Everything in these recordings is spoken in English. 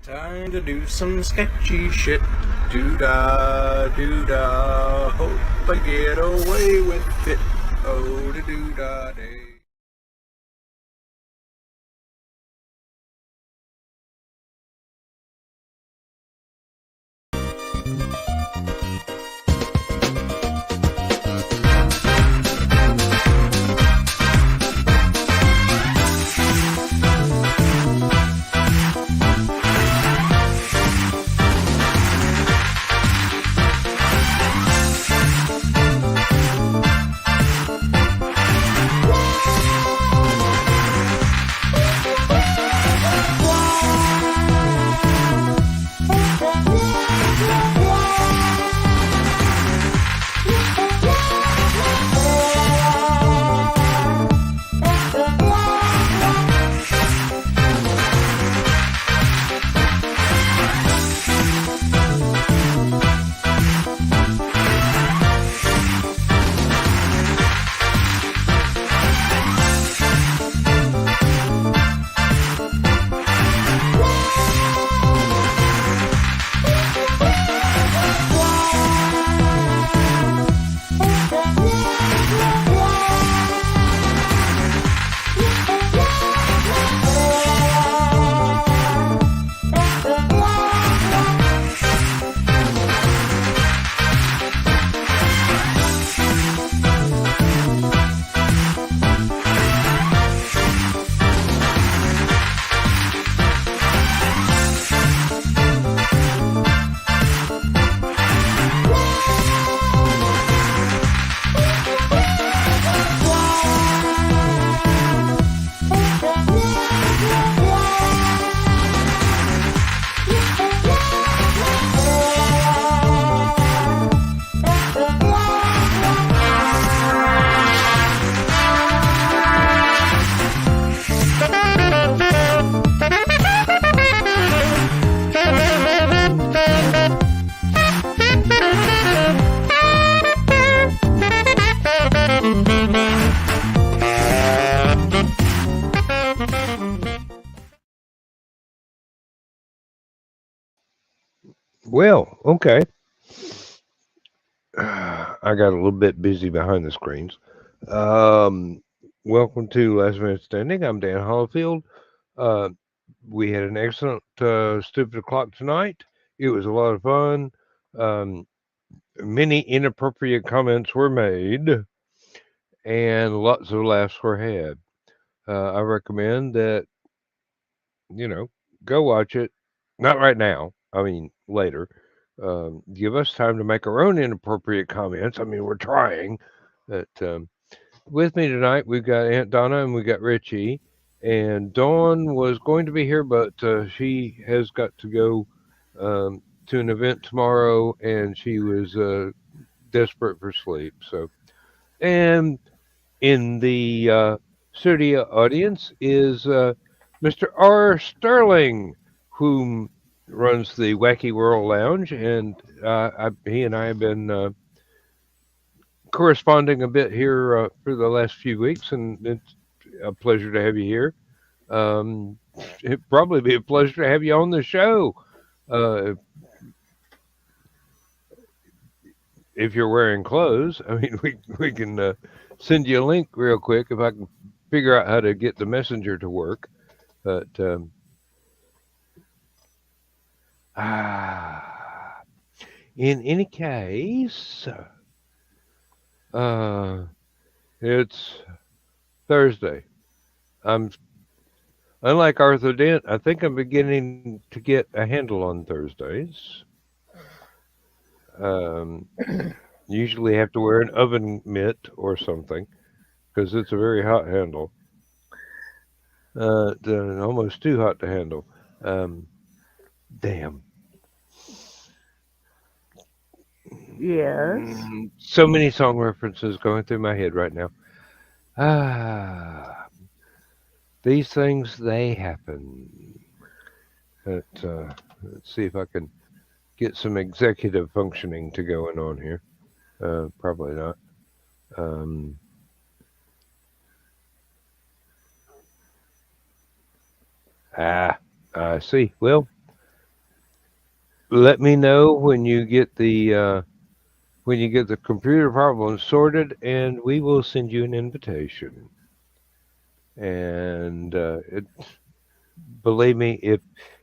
Time to do some sketchy shit. Doo-dah, doo-dah. Hope I get away with it. Oh, the doo-dah day. Well, okay. I got a little bit busy behind the screens. Um, Welcome to Last Minute Standing. I'm Dan Hollifield. Uh, we had an excellent stupid o'clock tonight. It was a lot of fun. Um, Many inappropriate comments were made, and lots of laughs were had. I recommend that go watch it. Not right now. I mean, later. Give us time to make our own inappropriate comments. I mean, we're trying. But with me tonight, we've got Aunt Donna and we got Richie. And Dawn was going to be here, but she has got to go to an event tomorrow, and she was desperate for sleep. So, and in the studio audience is Mr. R. Sterling, whom runs the Wacky World Lounge, and he and I have been corresponding a bit here for the last few weeks, and it's a pleasure to have you here. Um, It'd probably be a pleasure to have you on the show. Uh, if you're wearing clothes, I mean, we can send you a link real quick if I can figure out how to get the messenger to work. But ah, in any case, uh, it's Thursday. I'm unlike Arthur Dent. I think I'm beginning to get a handle on Thursdays. Um, Usually have to wear an oven mitt or something because it's a very hot handle. Almost too hot to handle. Um, Damn. Yes. So many song references going through my head right now. Ah, these things, they happen. But, let's see if I can get some executive functioning to going on here. Probably not. Um, I see. Well, let me know when you get the computer problems sorted, and we will send you an invitation. And believe me,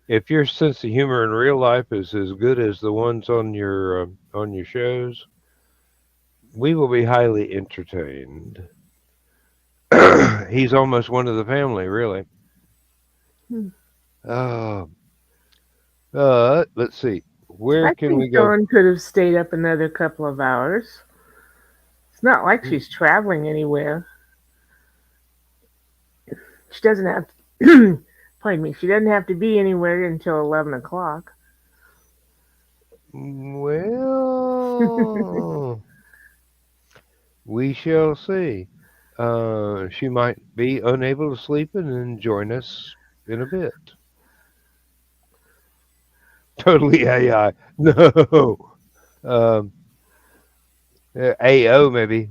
if your sense of humor in real life is as good as the ones on your shows, we will be highly entertained. He's almost one of the family, really. Hmm. Uh, let's see. Where I can think we go? Dawn could have stayed up another couple of hours. It's not like Hmm. she's traveling anywhere. She doesn't have to, pardon me, she doesn't have to be anywhere until 11 o'clock. Well, we shall see. She might be unable to sleep and then join us in a bit. Totally AI. No. Um, AO maybe,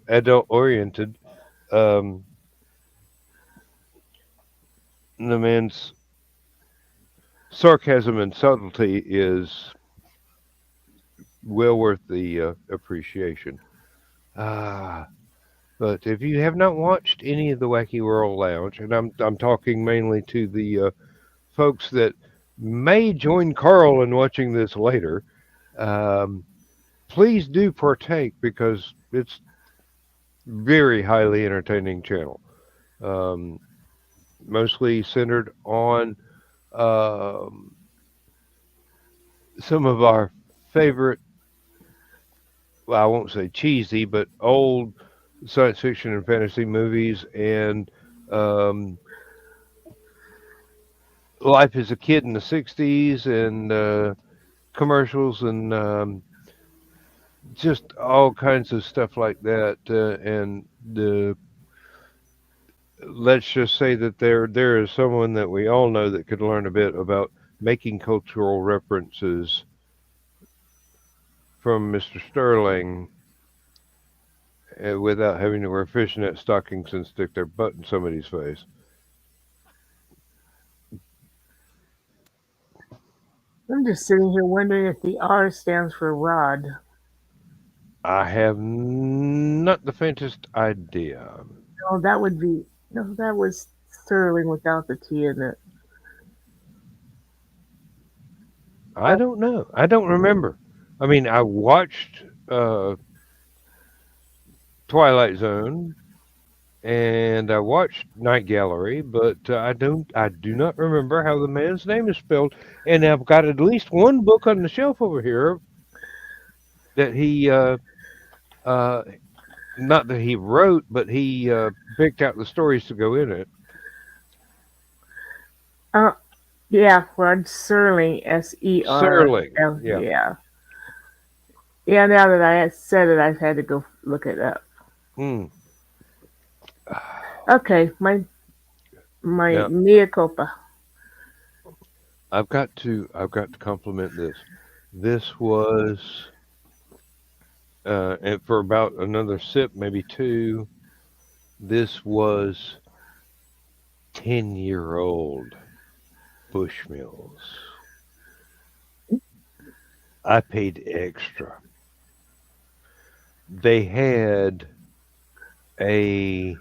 adult oriented. Um, the man's sarcasm and subtlety is well worth the appreciation. Ah, but if you have not watched any of the Wacky World Lounge, and I'm talking mainly to the folks that may join Carl in watching this later, um, please do partake because it's very highly entertaining channel. Um, mostly centered on um, some of our favorite, well, I won't say cheesy, but old science fiction and fantasy movies and um, life as a kid in the 60s and commercials and just all kinds of stuff like that. And let's just say that there is someone that we all know that could learn a bit about making cultural references from Mr. Sterling without having to wear fishnet stockings and stick their butt in somebody's face. I'm just sitting here wondering if the R stands for Rod. I have not the faintest idea. No, that would be, no, that was Sterling without the T in it. I don't know. I don't remember. I mean, I watched Twilight Zone and I watched Night Gallery, but I do not remember how the man's name is spelled. And I've got at least one book on the shelf over here that he uh, not that he wrote, but he picked out the stories to go in it. Uh, yeah, Rod Serling, Serling, Serl. yeah. Yeah. Yeah, now that I had said it, I've had to go look it up. Mm. Okay, my Now mea culpa. I've got to compliment this. This was and for about another sip, maybe two. This was 10-year-old Bushmills. I paid extra. They had a,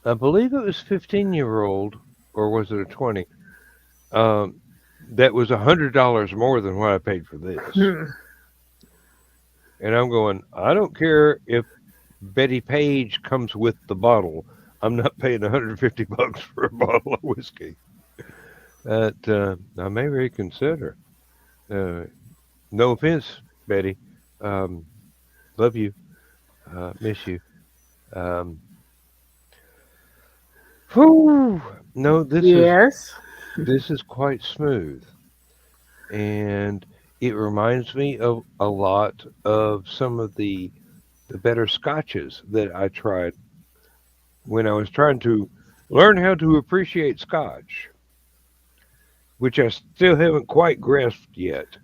I believe it was 15-year-old, or was it a 20? Um, that was $100 more than what I paid for this. Hmm. And I'm going, I don't care if Betty Page comes with the bottle. I'm not paying $150 for a bottle of whiskey. That I may reconsider. Uh, no offense, Betty. Um, love you. Miss you. Um, whew, no, Yes. this is quite smooth, and it reminds me of a lot of some of the better scotches that I tried when I was trying to learn how to appreciate scotch, which I still haven't quite grasped yet.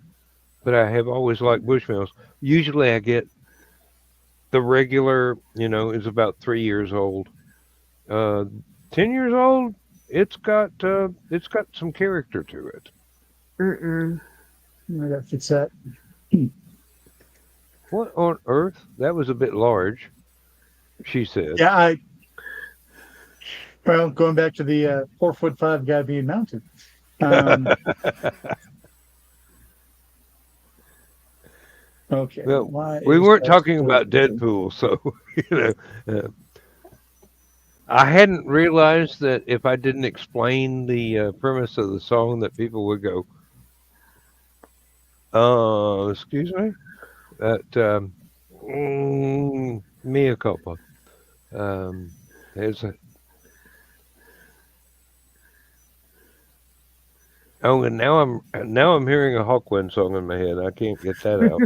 But I have always liked Bushmills. Usually, I get the regular, is about 3 years old. Uh, 10 years old, it's got some character to it. Mm-mm. I got to fix that. What on earth? That was a bit large, she said. Yeah, well, going back to the 4'5" guy being mounted. Um, okay, Well, why we is weren't that talking still about working? Deadpool, so I hadn't realized that if I didn't explain the premise of the song, that people would go, excuse me? That, mea culpa. Um, there's a, oh, and now I'm hearing a Hawkwind song in my head. I can't get that out.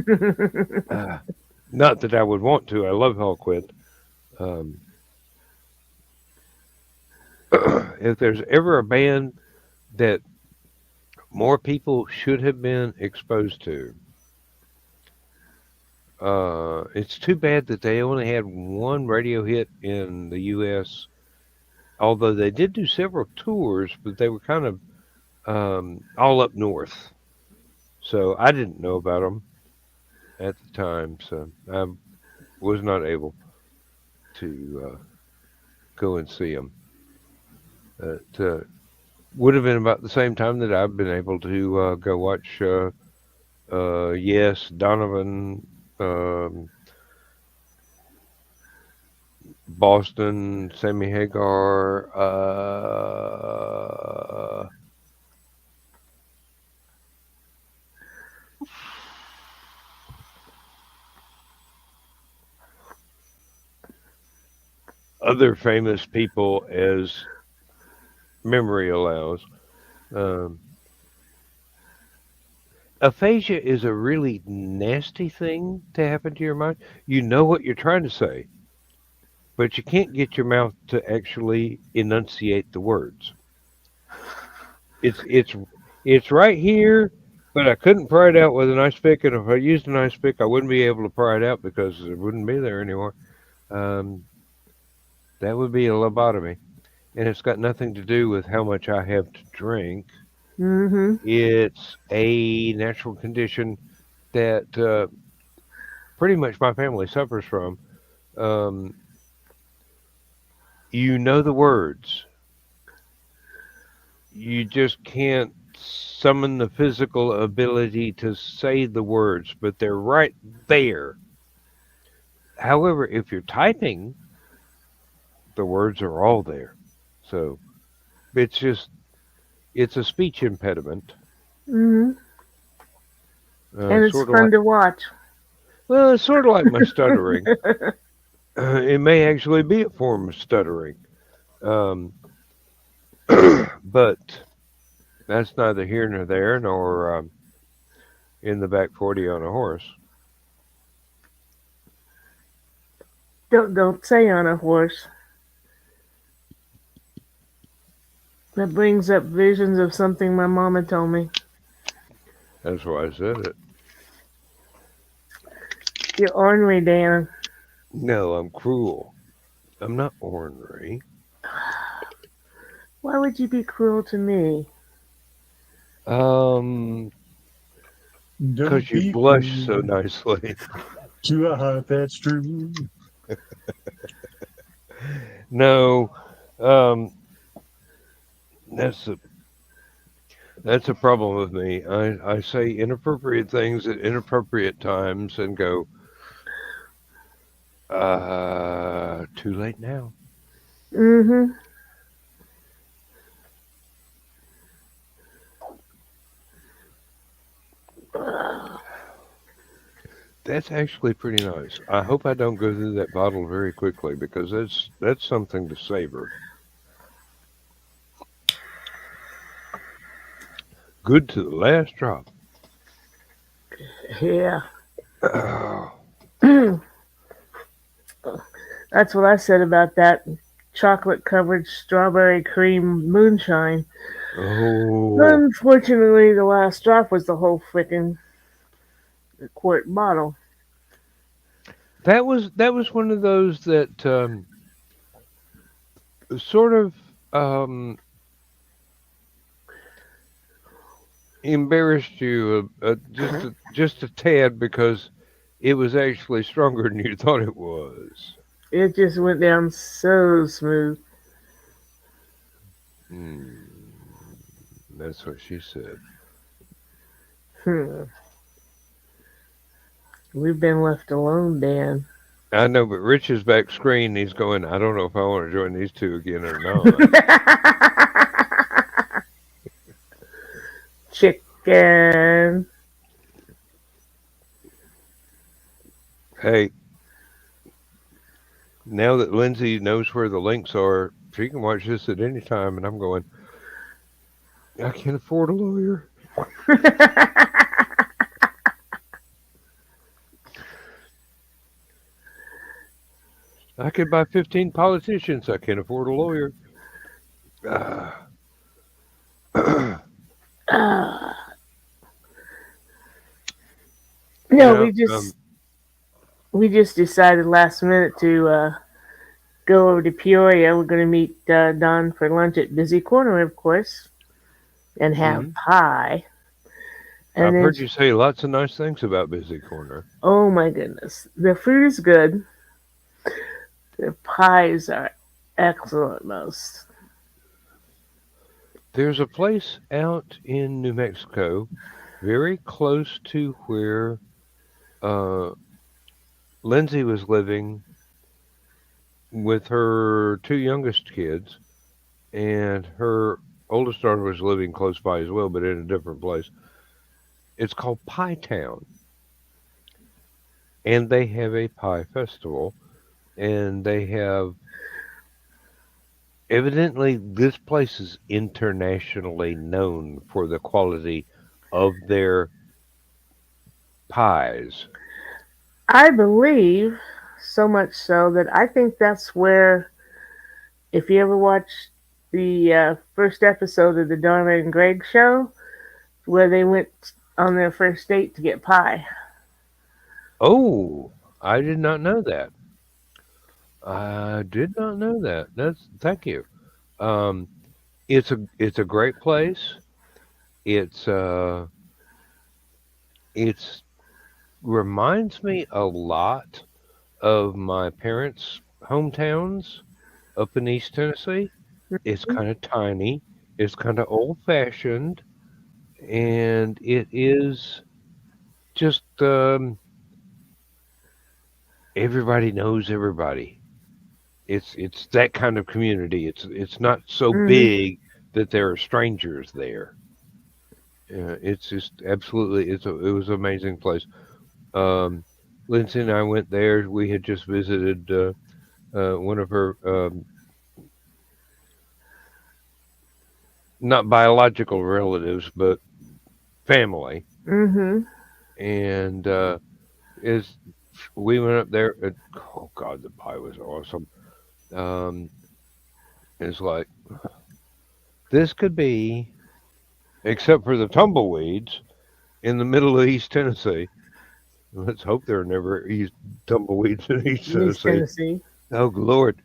Uh, Not that I would want to. I love Hawkwind. Um, if there's ever a band that more people should have been exposed to, it's too bad that they only had one radio hit in the U.S. Although they did do several tours, but they were kind of all up north, so I didn't know about them at the time. So I was not able to go and see them. It would have been about the same time that I've been able to go watch. Yes, Donovan, um, Boston, Sammy Hagar, other famous people as memory allows. Um, Aphasia is a really nasty thing to happen to your mind. You know what you're trying to say, but you can't get your mouth to actually enunciate the words. It's it's it's right here, but I couldn't pry it out with an ice pick, and if I used an ice pick, I wouldn't be able to pry it out because it wouldn't be there anymore. Um, that would be a lobotomy, and it's got nothing to do with how much I have to drink. Mm-hmm. It's a natural condition that pretty much my family suffers from. Um, you know the words, you just can't summon the physical ability to say the words, but they're right there. However, if you're typing, the words are all there. So it's just, it's a speech impediment. Mm-hmm. And it's Sort of fun like, to watch. well, it's sort of like my stuttering. It may actually be a form of stuttering. Um, but that's neither here nor there, nor in the back 40 on a horse. Don't say on a horse. That brings up visions of something my mama told me. That's why I said it. You're ornery, Dana. No, I'm cruel. I'm not ornery. Why would you be cruel to me? Um, Don't because you be blush so cruel nicely. to a heart that's true. No, um, that's a that's a problem with me. I say inappropriate things at inappropriate times and go, too late now. Mm-hmm. That's actually pretty nice. I hope I don't go through that bottle very quickly because that's something to savor. Good to the last drop. Yeah. Oh, That's what I said about that chocolate covered strawberry cream moonshine. oh, Unfortunately, the last drop was the whole frickin' quart bottle. that was one of those that sort of um, embarrassed you just a tad because it was actually stronger than you thought it was. It just went down so smooth. That's what she said. Hmm. We've been left alone, Dan. I know, but Rich is back screen. He's going, I don't know if I want to join these two again or not. Chicken. Hey, now that Lindsay knows where the links are, she can watch this at any time. And I'm going, I can't afford a lawyer. I could buy 15 politicians. I can't afford a lawyer. No, Yeah, we just decided last minute to go over to Peoria. We're going to meet Don for lunch at Busy Corner, of course, and have pie. And I've then, heard you say lots of nice things about Busy Corner. oh my goodness, the food is good. The pies are excellent, most. There's a place out in New Mexico, very close to where Lindsay was living with her two youngest kids, and her oldest daughter was living close by as well, but in a different place. It's called Pie Town, and they have a pie festival, and they have evidently this place is internationally known for the quality of their pies. I believe so much so that I think that's where, if you ever watched the first episode of the Donna and Greg show, where they went on their first date to get pie. Oh, I did not know that. I did not know that. That's thank you. Um, it's a great place. It's it's reminds me a lot of my parents' hometowns up in East Tennessee. It's kind of tiny. It's kind of old fashioned, and it is just everybody knows everybody. It's that kind of community. It's not so Mm-hmm. big that there are strangers there. It's just absolutely it was an amazing place. Um, Lindsay and I went there. We had just visited one of her not biological relatives, but family, Mm-hmm. and is we went up there. Oh God, the pie was awesome. Um, it's like this could be, except for the tumbleweeds in the middle of East Tennessee. Let's hope there are never tumbleweeds in East East Tennessee. Tennessee. Oh Lord,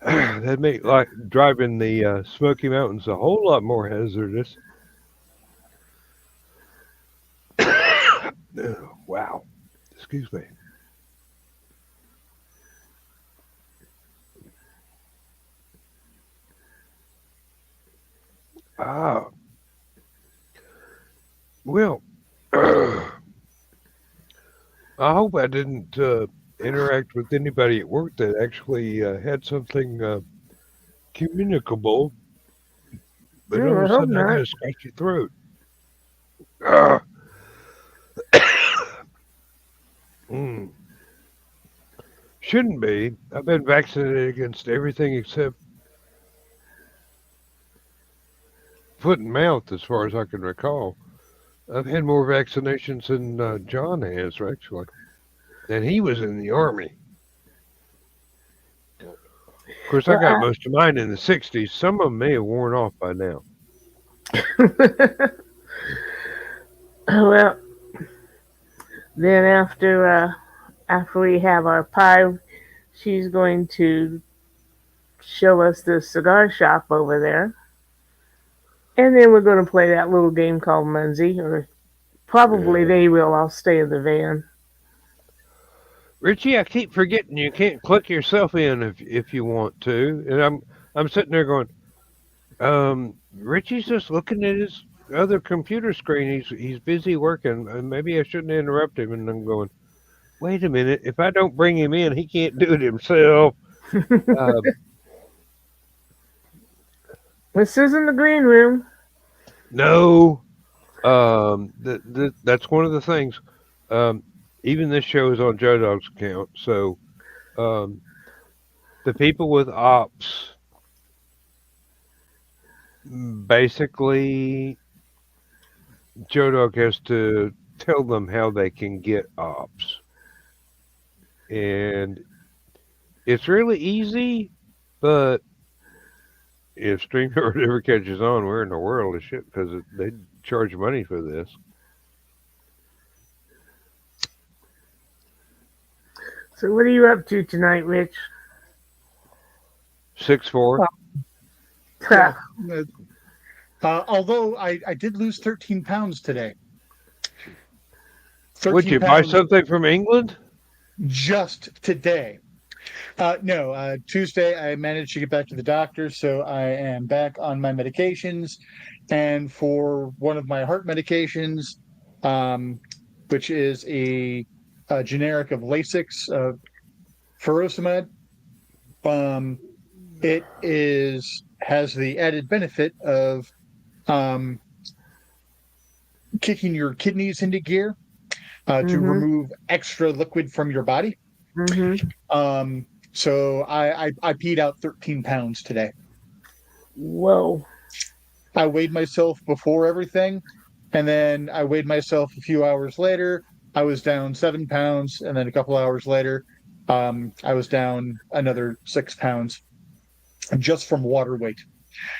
that make like driving the Smoky Mountains a whole lot more hazardous. Wow, excuse me. Ah, well, I hope I didn't interact with anybody at work that actually had something communicable, but all of I a hope sudden I got not. a scratchy throat. Ah, mm, shouldn't be. I've been vaccinated against everything except foot and mouth, as far as I can recall. I've had more vaccinations than John has, actually. And he was in the Army. Of course, I Well, got most of mine in the 60s. Some of them may have worn off by now. well, then after we have our pie, she's going to show us the cigar shop over there. And then we're going to play that little game called Munzie, or probably Yeah. they will. I'll stay in the van. Richie, I keep forgetting you can't click yourself in if you want to, and I'm sitting there going, Richie's just looking at his other computer screen. He's busy working. Maybe I shouldn't interrupt him. And I'm going, wait a minute. If I don't bring him in, he can't do it himself. Uh, This isn't the green room. no, that's one of the things. Um, even this show is on Joe Dog's account, so um, the people with ops basically Joe Dog has to tell them how they can get ops. And it's really easy, but if StreamYard ever catches on, we're in the world of shit because they charge money for this. So what are you up to tonight, Rich? 6'4". Yeah. Although I did lose 13 pounds today. Would 13 you buy pounds something from England? just today. No, Tuesday I managed to get back to the doctor, so I am back on my medications. And for one of my heart medications, which is a generic of Lasix, furosemide, it has the added benefit of kicking your kidneys into gear to remove extra liquid from your body. So I peed out 13 pounds today. Whoa. I weighed myself before everything, and then I weighed myself a few hours later. I was down 7 pounds, and then a couple hours later, I was down another 6 pounds just from water weight.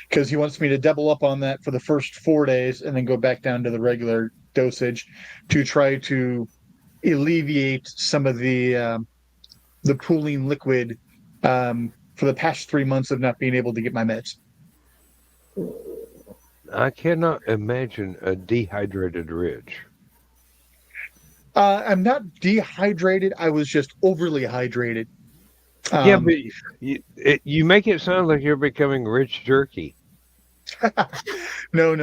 Because he wants me to double up on that for the first 4 days and then go back down to the regular dosage to try to alleviate some of the pooling liquid for the past 3 months of not being able to get my meds. I cannot imagine a dehydrated Rich. I'm not dehydrated. I was just overly hydrated. Yeah, but you make it sound like you're becoming Rich Jerky. No.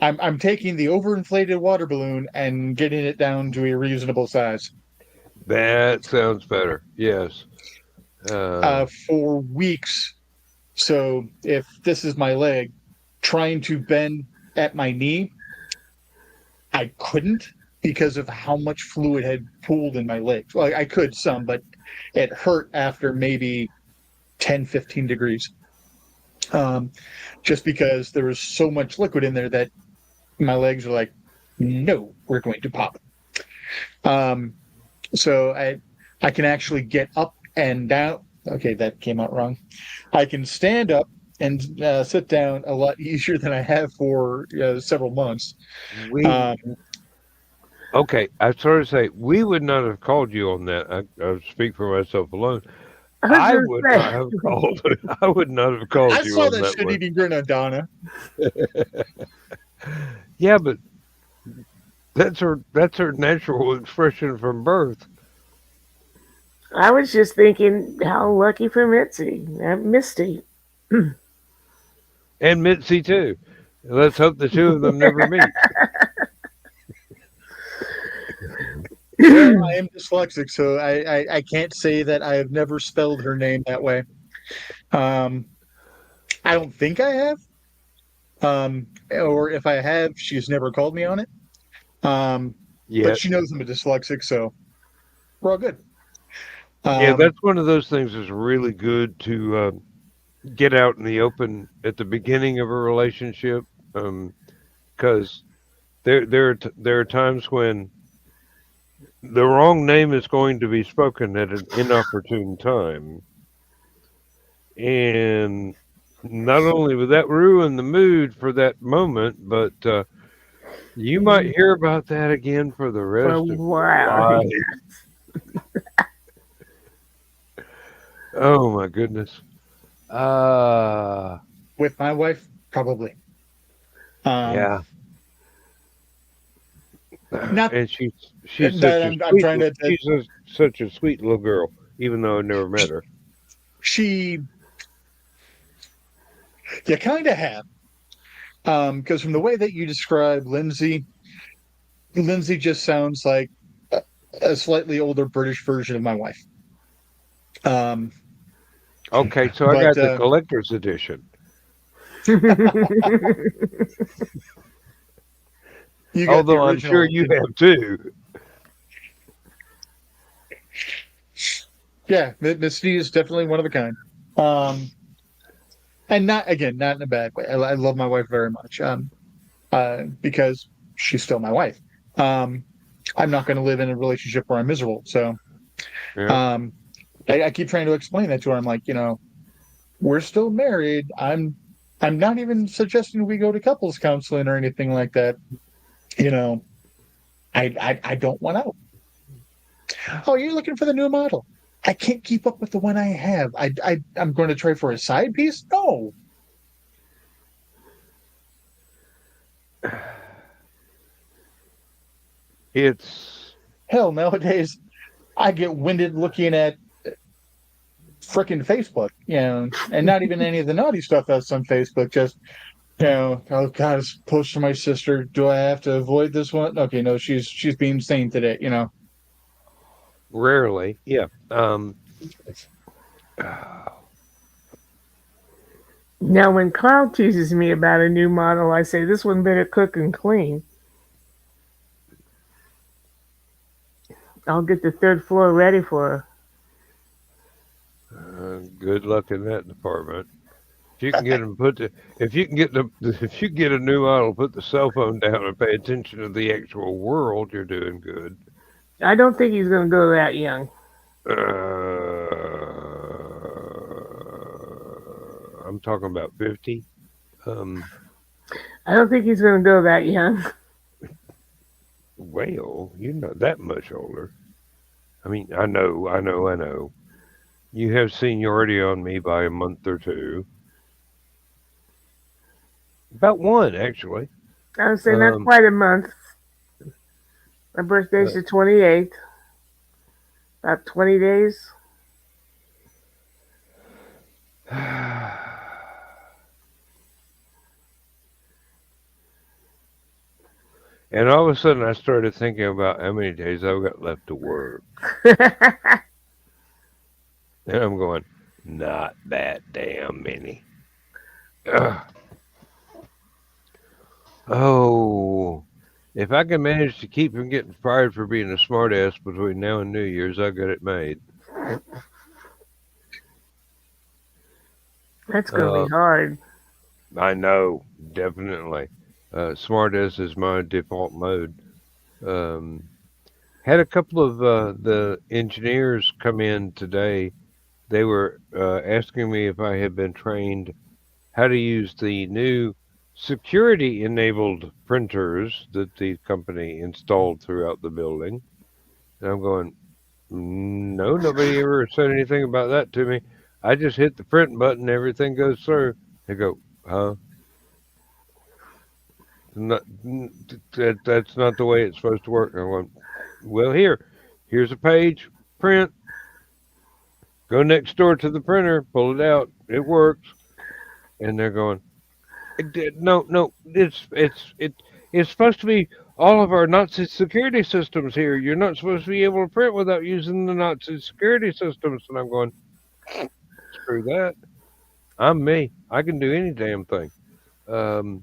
I'm taking the overinflated water balloon and getting it down to a reasonable size. That sounds better. Yes. For weeks. So if this is my leg, trying to bend at my knee, I couldn't because of how much fluid had pooled in my legs. Well, I could some, but it hurt after maybe 10, 15 degrees. Just because there was so much liquid in there that my legs were like, no, we're going to pop. So I can actually get up and down. Okay, that came out wrong. I can stand up and sit down a lot easier than I have for several months. Okay, I sort of say we would not have called you on that. I speak for myself alone. I would not have called. I would not have called I you saw on that that one. shit-eating grin on Donna. Yeah, but that's her natural expression from birth. I was just thinking how lucky for Misty. And Mitzi too. Let's hope the two of them never meet. Well, I am dyslexic, so I can't say that I have never spelled her name that way. I don't think I have. Or if I have, she's never called me on it. But she knows I'm a dyslexic, so we're all good. Yeah, that's one of those things that's really good to get out in the open at the beginning of a relationship, because there are times when the wrong name is going to be spoken at an inopportune time, and not only would that ruin the mood for that moment, but you might hear about that again for the rest of your life. Oh my goodness. With my wife, probably. Yeah. Not And she's that such a I'm sweet trying to. such a sweet little girl, even though I never met her. She, you kind of have, because from the way that you describe Lindsay, Lindsay just sounds like a slightly older British version of my wife. Um, Okay, so I but got the collector's edition. you got the Although I'm sure original. you have too. Yeah, Misty is definitely one of a kind. Um, and not again, not in a bad way. I love my wife very much. Because she's still my wife. Um, I'm not going to live in a relationship where I'm miserable. So, Yeah. um, I keep trying to explain that to her. I'm like, we're still married. I'm not even suggesting we go to couples counseling or anything like that. You know, I don't want out. Oh, you're looking for the new model. I can't keep up with the one I have. I'm going to try for a side piece. No, It's hell, nowadays I get winded looking at frickin' Facebook, and not even any of the naughty stuff that's on Facebook. Just, oh God, it's post to my sister. Do I have to avoid this one? Okay, no, she's being sane today. rarely, yeah. Now, when Cloud teases me about a new model, I say, this one better cook and clean. I'll get the third floor ready for Good luck in that department. If you can get them put the, if you can get the, if you get a new model, put the cell phone down and pay attention to the actual world, you're doing good. her. I don't think he's going to go that young. I'm talking about 50. I don't think he's going to go that young. Well, you're not that much older. I mean, I know. You have seniority on me by a month or two. About one, actually. I would say not Um, quite a month. My birthday's the 28th. About 20 days. and all of a sudden, I started thinking about how many days I've got left to work. And I'm going, not that damn many. Ugh. Oh, if I can manage to keep from getting fired for being a smartass between now and New Year's, I got it made. That's going to Uh, be hard. I know, definitely. Smartass is my default mode. Um, had a couple of the engineers come in today. They were asking me if I had been trained how to use the new security enabled printers that the company installed throughout the building. And I'm going, no, nobody ever said anything about that to me. I just hit the print button, everything goes through. They go, huh? Not, that's not the way it's supposed to work. I went, well, here's a page, print, go next door to the printer, pull it out, it works. And they're going, no, it's supposed to be all of our Nazi security systems here. You're not supposed to be able to print without using the Nazi security systems. And I'm going, screw that. I'm me. I can do any damn thing. Um,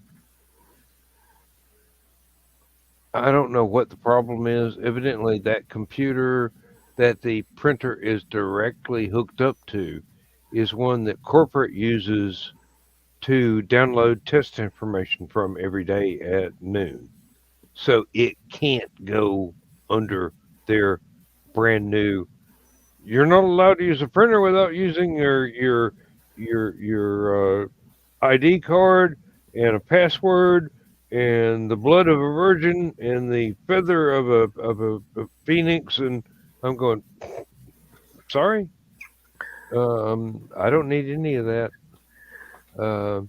I don't know what the problem is. Evidently, that computer that the printer is directly hooked up to is one that corporate uses to download test information from every day at noon. So it can't go under their brand new. You're not allowed to use a printer without using your ID card and a password and the blood of a virgin and the feather of a phoenix. And I'm going, sorry, I don't need any of that. Uh,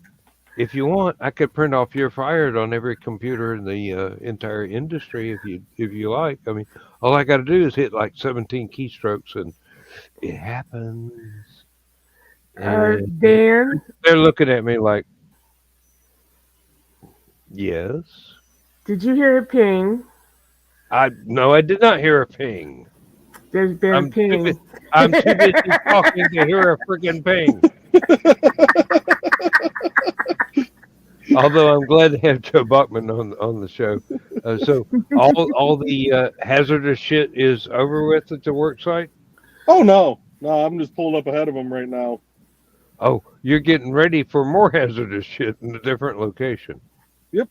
If you want, I could print off "you're fired" on every computer in the entire industry if you like. I mean, all I got to do is hit like 17 keystrokes and it happens. And Dan, they're looking at me like, yes. did you hear a ping? No, I did not hear a ping. There's been a ping. I'm too busy talking to hear a freaking ping. Although I'm glad to have Joe Buckman on the show. So all the hazardous shit is over with at the work site? Oh, no. No, I'm just pulling up ahead of them right now. Oh, you're getting ready for more hazardous shit in a different location. Yep.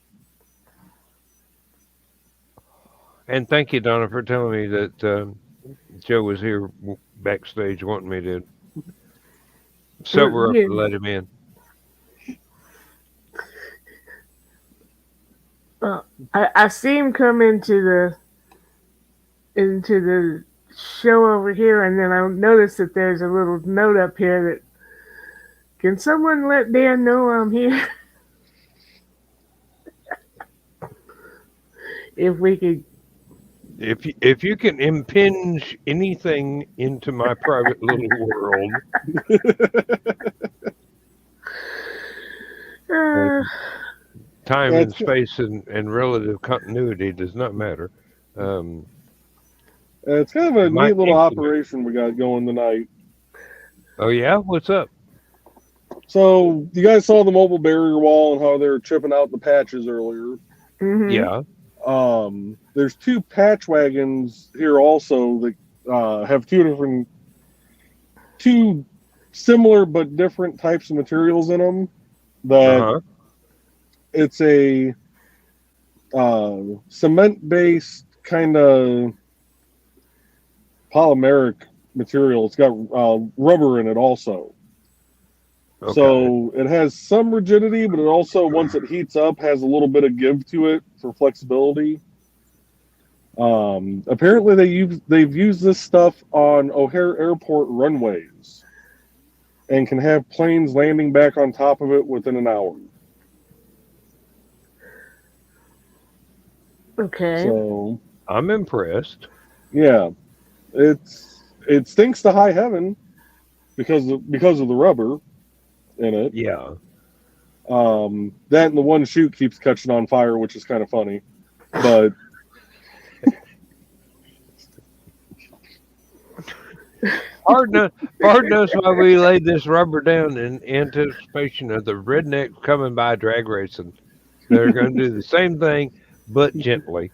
And thank you, Donna, for telling me that Joe was here backstage wanting me to sober up and let him in. I see him come into the show over here, and then I noticed that there's a little note up here that, can someone let Dan know I'm here? If we could. If you can impinge anything into my private little world. Time and space and relative continuity does not matter. It's kind of a neat little operation we got going tonight. Oh, yeah? What's up? So, you guys saw the mobile barrier wall and how they were chipping out the patches earlier. Mm-hmm. Yeah. There's 2 patch wagons here also that have 2 similar but different types of materials in them. That it's a cement-based kind of polymeric material. It's got rubber in it also. Okay. So it has some rigidity, but it also, once it heats up, has a little bit of give to it for flexibility. Apparently they've used this stuff on O'Hare Airport runways and can have planes landing back on top of it within an hour. Okay. So I'm impressed. Yeah. It stinks to high heaven because of the rubber in it. Yeah. That and the one chute keeps catching on fire, which is kind of funny. But pardon us while we laid this rubber down in anticipation of the rednecks coming by drag racing. They're going to do the same thing, but gently.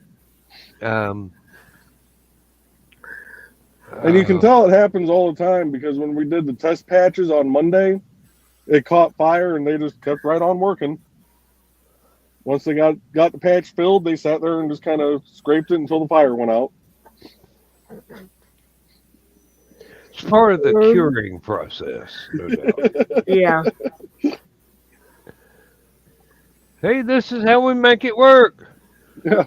And you can tell it happens all the time because when we did the test patches on Monday, it caught fire and they just kept right on working. Once they got the patch filled, they sat there and just kind of scraped it until the fire went out. It's part of the curing process, no doubt. Yeah. Hey, this is how we make it work. Yeah.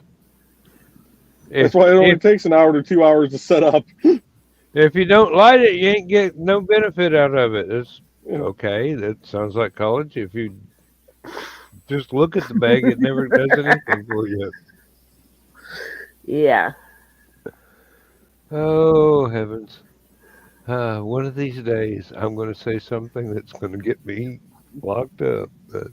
That's why it only takes an hour to 2 hours to set up. If you don't light it, you ain't get no benefit out of it. It's okay. That sounds like college. If you just look at the bag, it never does anything for you. Yeah. Oh, heavens. One of these days, I'm going to say something that's going to get me locked up. But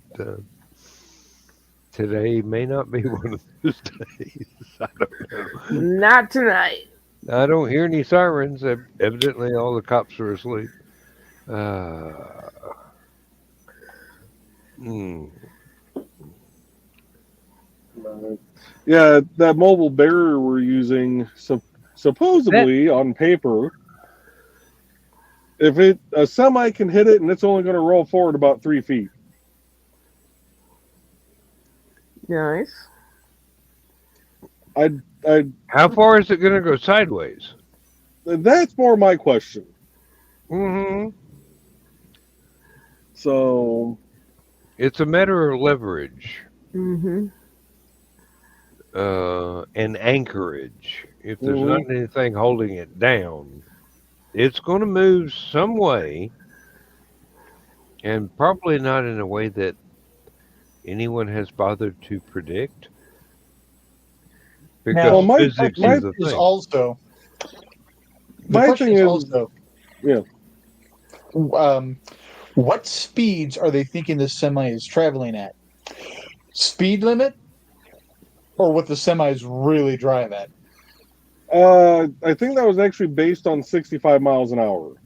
today may not be one of those days. I don't know. Not tonight. I don't hear any sirens. Evidently, all the cops are asleep. Yeah, that mobile barrier we're using, supposedly on paper, if a semi can hit it and it's only going to roll forward about 3 feet. Nice. How far is it going to go sideways? That's more my question. Mm-hmm. So it's a matter of leverage. Mm-hmm. And anchorage. If there's not anything holding it down, it's going to move some way, and probably not in a way that anyone has bothered to predict? Now, Because Well, physics my is a is thing. also the my question thing is is, also yeah. what speeds are they thinking the semi is traveling at? Speed limit or what the semis really drive at? I think that was actually based on 65 miles an hour,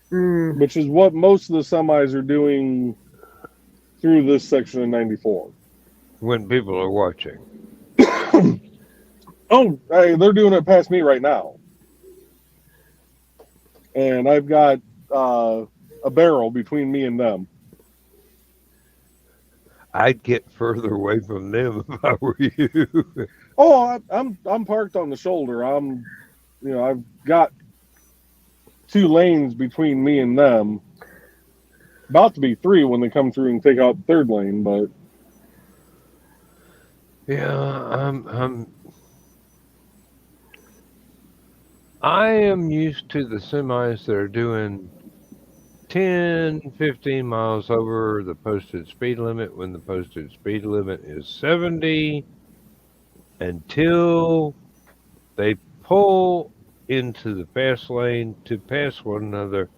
Mm. which is what most of the semis are doing through this section of 94. When people are watching. Oh, hey, they're doing it past me right now, and I've got a barrel between me and them. I'd get further away from them if I were you. Oh, I'm parked on the shoulder. I've got 2 lanes between me and them. About to be 3 when they come through and take out the 3rd lane, but Yeah, I am used to the semis that are doing 10, 15 miles over the posted speed limit when the posted speed limit is 70 until they pull into the fast lane to pass one another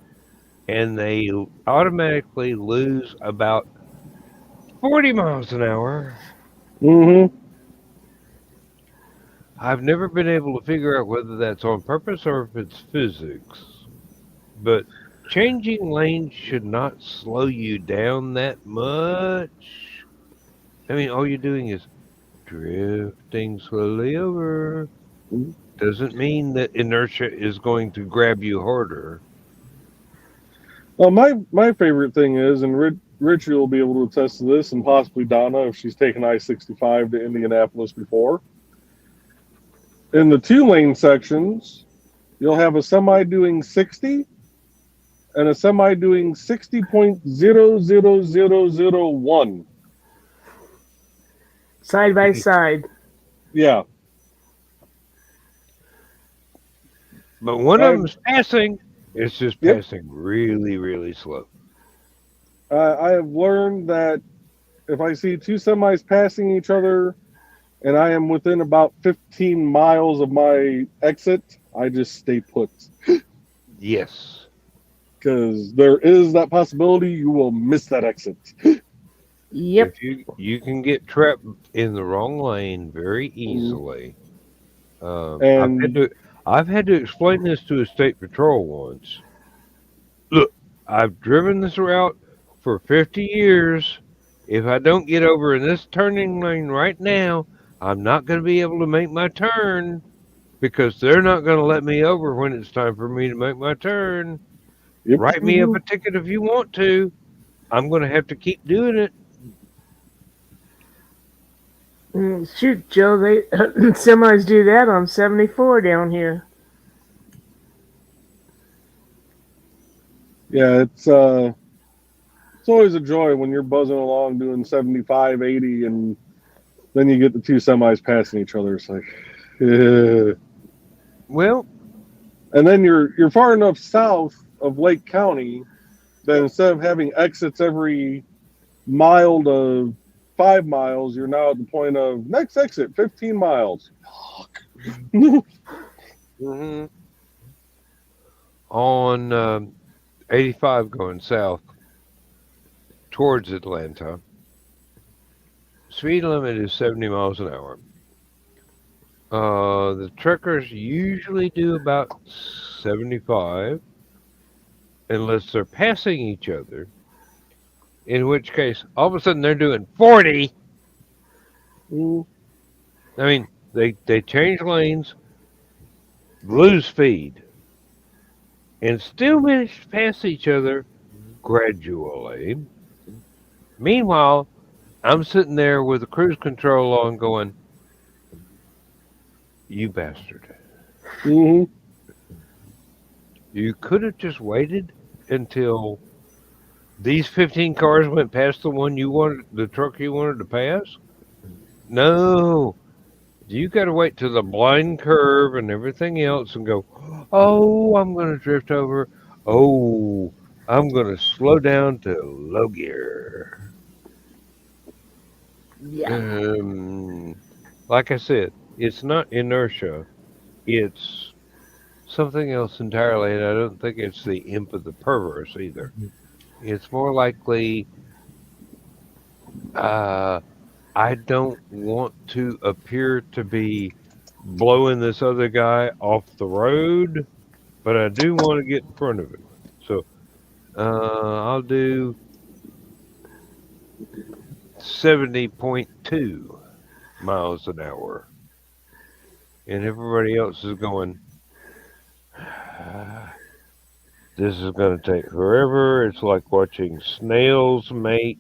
and they automatically lose about 40 miles an hour. mm-hmm. I've never been able to figure out whether that's on purpose or if it's physics. But changing lanes should not slow you down that much. I mean, all you're doing is drifting slowly over. Doesn't mean that inertia is going to grab you harder. Well, my favorite thing is, and Richie will be able to attest to this, and possibly Donna if she's taken I-65 to Indianapolis before. In the 2-lane sections, you'll have a semi doing 60 and a semi doing 60.00001. Side by side. Yeah. But one of I've, them's passing. It's just Yep. passing really, really slow. I have learned that if I see 2 semis passing each other and I am within about 15 miles of my exit, I just stay put. Yes. Because there is that possibility you will miss that exit. Yep. If you can get trapped in the wrong lane very easily. And I've had to explain this to a state patrol once. Look, I've driven this route for 50 years. If I don't get over in this turning lane right now, I'm not going to be able to make my turn because they're not going to let me over when it's time for me to make my turn. Yep. Write me up a ticket if you want to. I'm going to have to keep doing it. Shoot, Joe, they semis do that on 74 down here. Yeah, it's always a joy when you're buzzing along doing 75, 80, and then you get the 2 semis passing each other. It's like, Well, and then you're far enough south of Lake County that instead of having exits every mile to 5 miles, you're now at the point of next exit 15 miles. mm-hmm. On 85 going south towards Atlanta, speed limit is 70 miles an hour. The truckers usually do about 75 unless they're passing each other, in which case all of a sudden they're doing 40. I mean, they change lanes, lose speed, and still manage to pass each other gradually. Meanwhile, I'm sitting there with the cruise control on going, you bastard. Mm-hmm. You could have just waited until these 15 cars went past the truck you wanted to pass? No. You got to wait to the blind curve and everything else and go, oh, I'm going to drift over. Oh, I'm going to slow down to low gear. Yeah. Like I said, it's not inertia. It's something else entirely, and I don't think it's the imp of the perverse either. It's more likely I don't want to appear to be blowing this other guy off the road, but I do want to get in front of him. So I'll do 70.2 miles an hour. And everybody else is going, this is going to take forever. It's like watching snails mate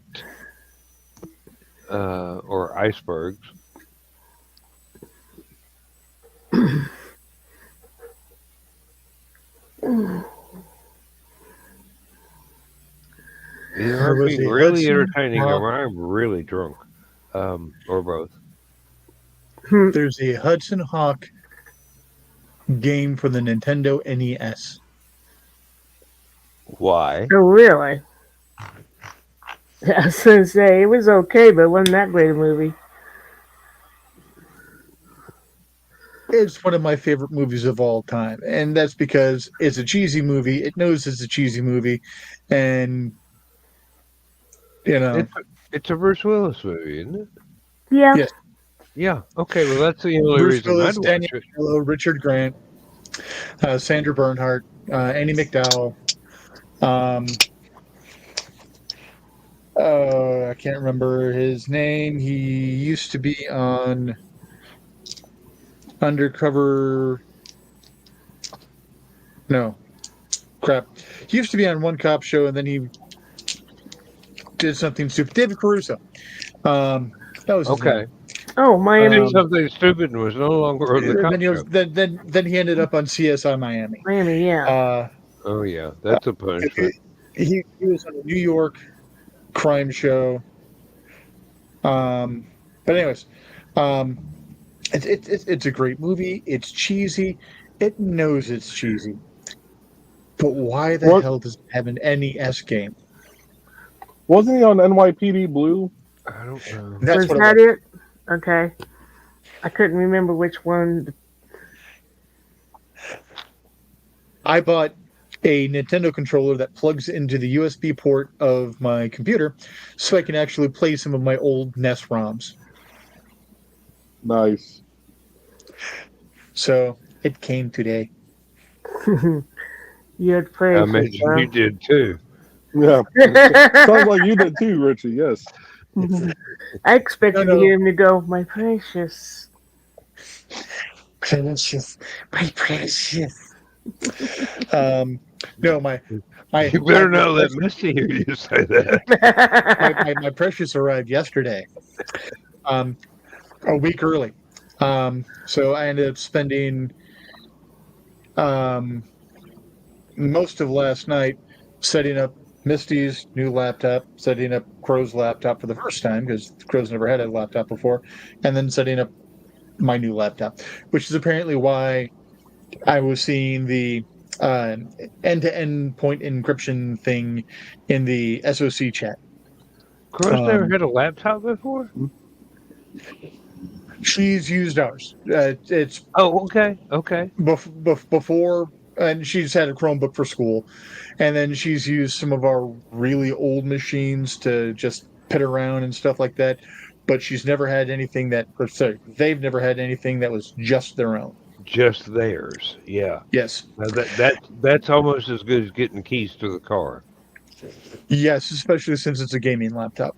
or icebergs. Either I'm being really entertaining or I'm really drunk, or both. There's a Hudson Hawk game for the Nintendo NES. Why? Oh, really? I was going to say, it was okay, but it wasn't that great a movie. It's one of my favorite movies of all time, and that's because it's a cheesy movie. It knows it's a cheesy movie, and It's a Bruce Willis movie, isn't it? Yeah. Yes. Yeah. Okay. Well, that's the only Bruce reason Willis, I'd watch Daniel it. Hello, Richard Grant, Sandra Bernhardt, Annie McDowell. I can't remember his name. He used to be on Undercover. No, crap. He used to be on One Cop Show, and then he did something stupid. David Caruso. That was his name. Okay. Oh, Miami. Did something stupid and was no longer on the cop show. Then he ended up on CSI Miami. Miami, yeah. Oh yeah, that's a punishment. He was on a New York crime show. But anyways, it's a great movie. It's cheesy. It knows it's cheesy. But why the hell does it have an NES game? Wasn't he on NYPD Blue? I don't know. That's Was that it? Okay. I couldn't remember which one. I bought a Nintendo controller that plugs into the USB port of my computer so I can actually play some of my old NES ROMs. Nice. So it came today. You had to play. I imagine you did too. Yeah. Sounds like you did too, Richie. Yes. I expected to hear him to go, my precious. Precious. My precious. No, my You better not let Misty hear you say that. my precious arrived yesterday, a week early. So I ended up spending most of last night setting up Misty's new laptop, setting up Crow's laptop for the first time because Crow's never had a laptop before, and then setting up my new laptop, which is apparently why I was seeing the end-to-end point encryption thing in the SOC chat. Crow's never had a laptop before? She's used ours. It's okay. Before, and she's had a Chromebook for school, and then she's used some of our really old machines to just pit around and stuff like that. But she's never had anything they've never had anything that was just their own. Just theirs, yeah. Yes. Now that's almost as good as getting keys to the car. Yes, especially since it's a gaming laptop.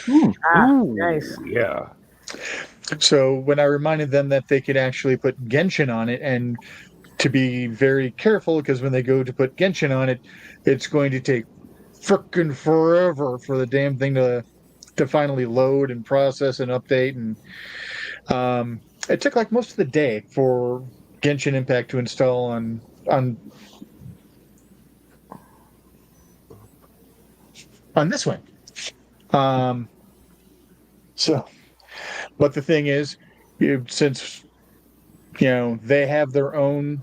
Ooh, Nice. Yeah. So when I reminded them that they could actually put Genshin on it, and to be very careful because when they go to put Genshin on it, it's going to take frickin' forever for the damn thing to finally load and process and update, and it took like most of the day for Genshin Impact to install on this one. So, but the thing is, since they have their own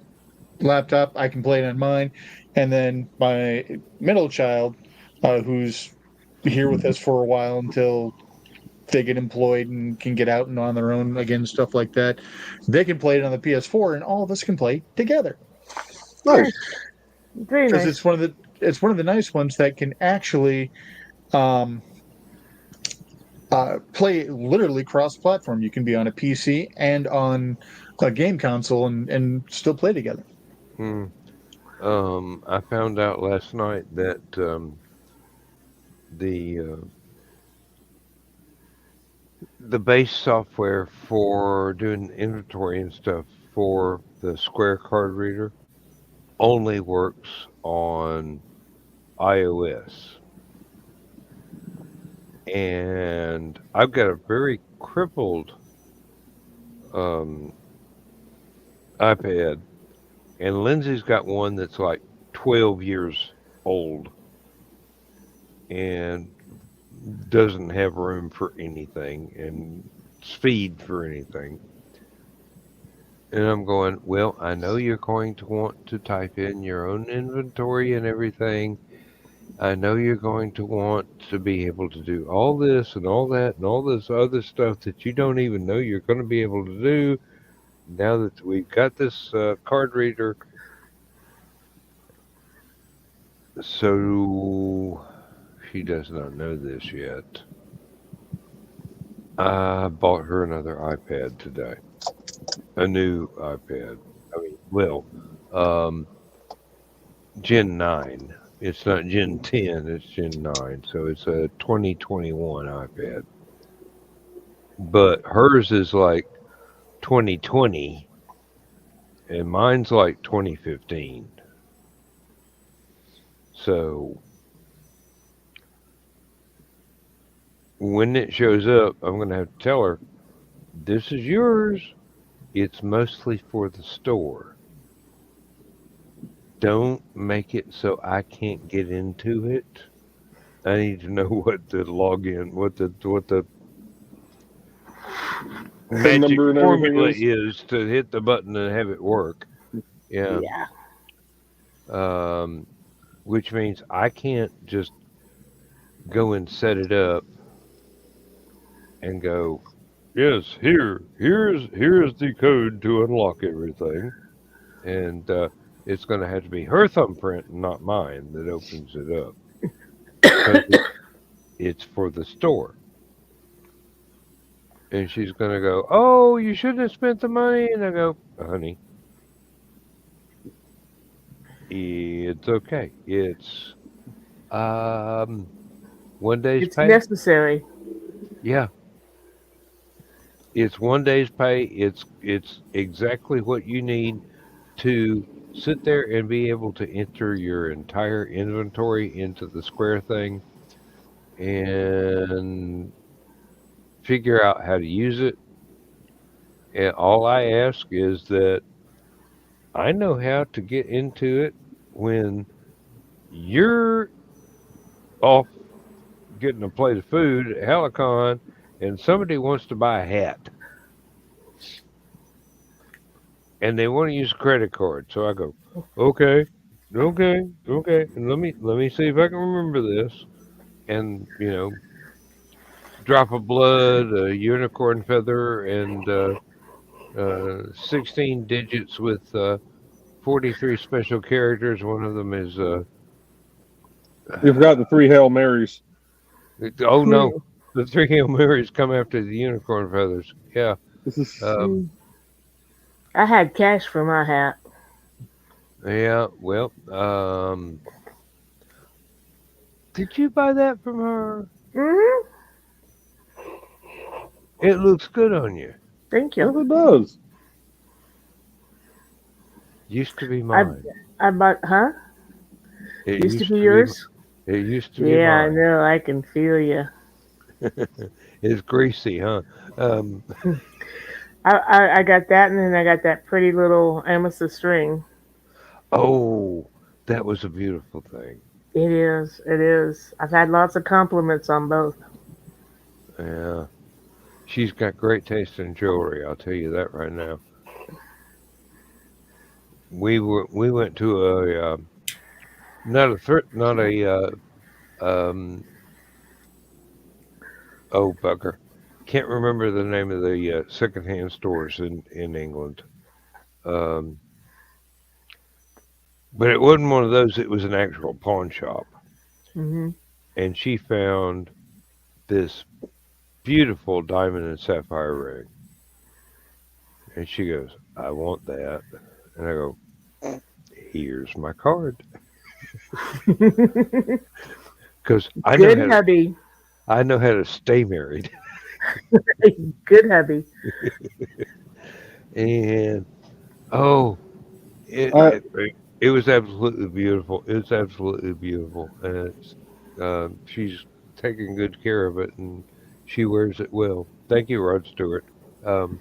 laptop, I can play it on mine, and then my middle child, who's here with us for a while until they get employed and can get out and on their own again, stuff like that. They can play it on the PS4, and all of us can play together. Nice. Very Because nice. it's one of the nice ones that can actually um, play literally cross-platform. You can be on a PC and on a game console and still play together. I found out last night that the base software for doing inventory and stuff for the Square card reader only works on iOS. And I've got a very crippled iPad, and Lindsay's got one that's like 12 years old and doesn't have room for anything and speed for anything. And I'm going, well, I know you're going to want to type in your own inventory and everything. I know you're going to want to be able to do all this and all that and all this other stuff that you don't even know you're going to be able to do now that we've got this card reader. So she does not know this yet. I bought her another iPad today. A new iPad. I mean, well, Gen 9. It's not Gen 10, it's Gen 9. So it's a 2021 iPad. But hers is like 2020, and mine's like 2015. So when it shows up, I'm going to have to tell her, this is yours. It's mostly for the store. Don't make it so I can't get into it. I need to know what the login, what the magic number and everything formula is. is to hit the button and have it work. Yeah. Which means I can't just go and set it up and go, yes, here's the code to unlock everything. And it's going to have to be her thumbprint, not mine, that opens it up. It's for the store. And she's going to go, oh, you shouldn't have spent the money. And I go, honey, it's okay. It's 1 day's It's pay. necessary. Yeah. It's 1 day's pay. It's exactly what you need to sit there and be able to enter your entire inventory into the Square thing and figure out how to use it. And all I ask is that I know how to get into it when you're off getting a plate of food at Hallowcon and somebody wants to buy a hat. And they want to use a credit card. So I go, okay. And let me see if I can remember this. And, drop of blood, a unicorn feather, and 16 digits with 43 special characters. One of them is You forgot the 3 Hail Marys. oh no, the 3 Hail Marys come after the unicorn feathers. Yeah. I had cash for my hat. Yeah, well, did you buy that from her? Mm-hmm. It looks good on you. Thank you. Yes, it does. Used to be mine. I bought, huh? It used to be yours? It used to be Yeah, I mine. know. I can feel you. It's greasy, huh? I got that, and then I got that pretty little amethyst ring. Oh, that was a beautiful thing. It is. It is. I've had lots of compliments on both. Yeah. She's got great taste in jewelry, I'll tell you that right now. We went to a oh bugger. can't remember the name of the secondhand stores in England. But it wasn't one of those. It was an actual pawn shop. Hmm. And she found this beautiful diamond and sapphire ring. And she goes, I want that. And I go, here's my card. Because Good hubby. I know how to stay married. Good hubby. And oh, it, I, it it was absolutely beautiful. It's absolutely beautiful, and it's she's taking good care of it, and she wears it well. Thank you, Rod Stewart. Um,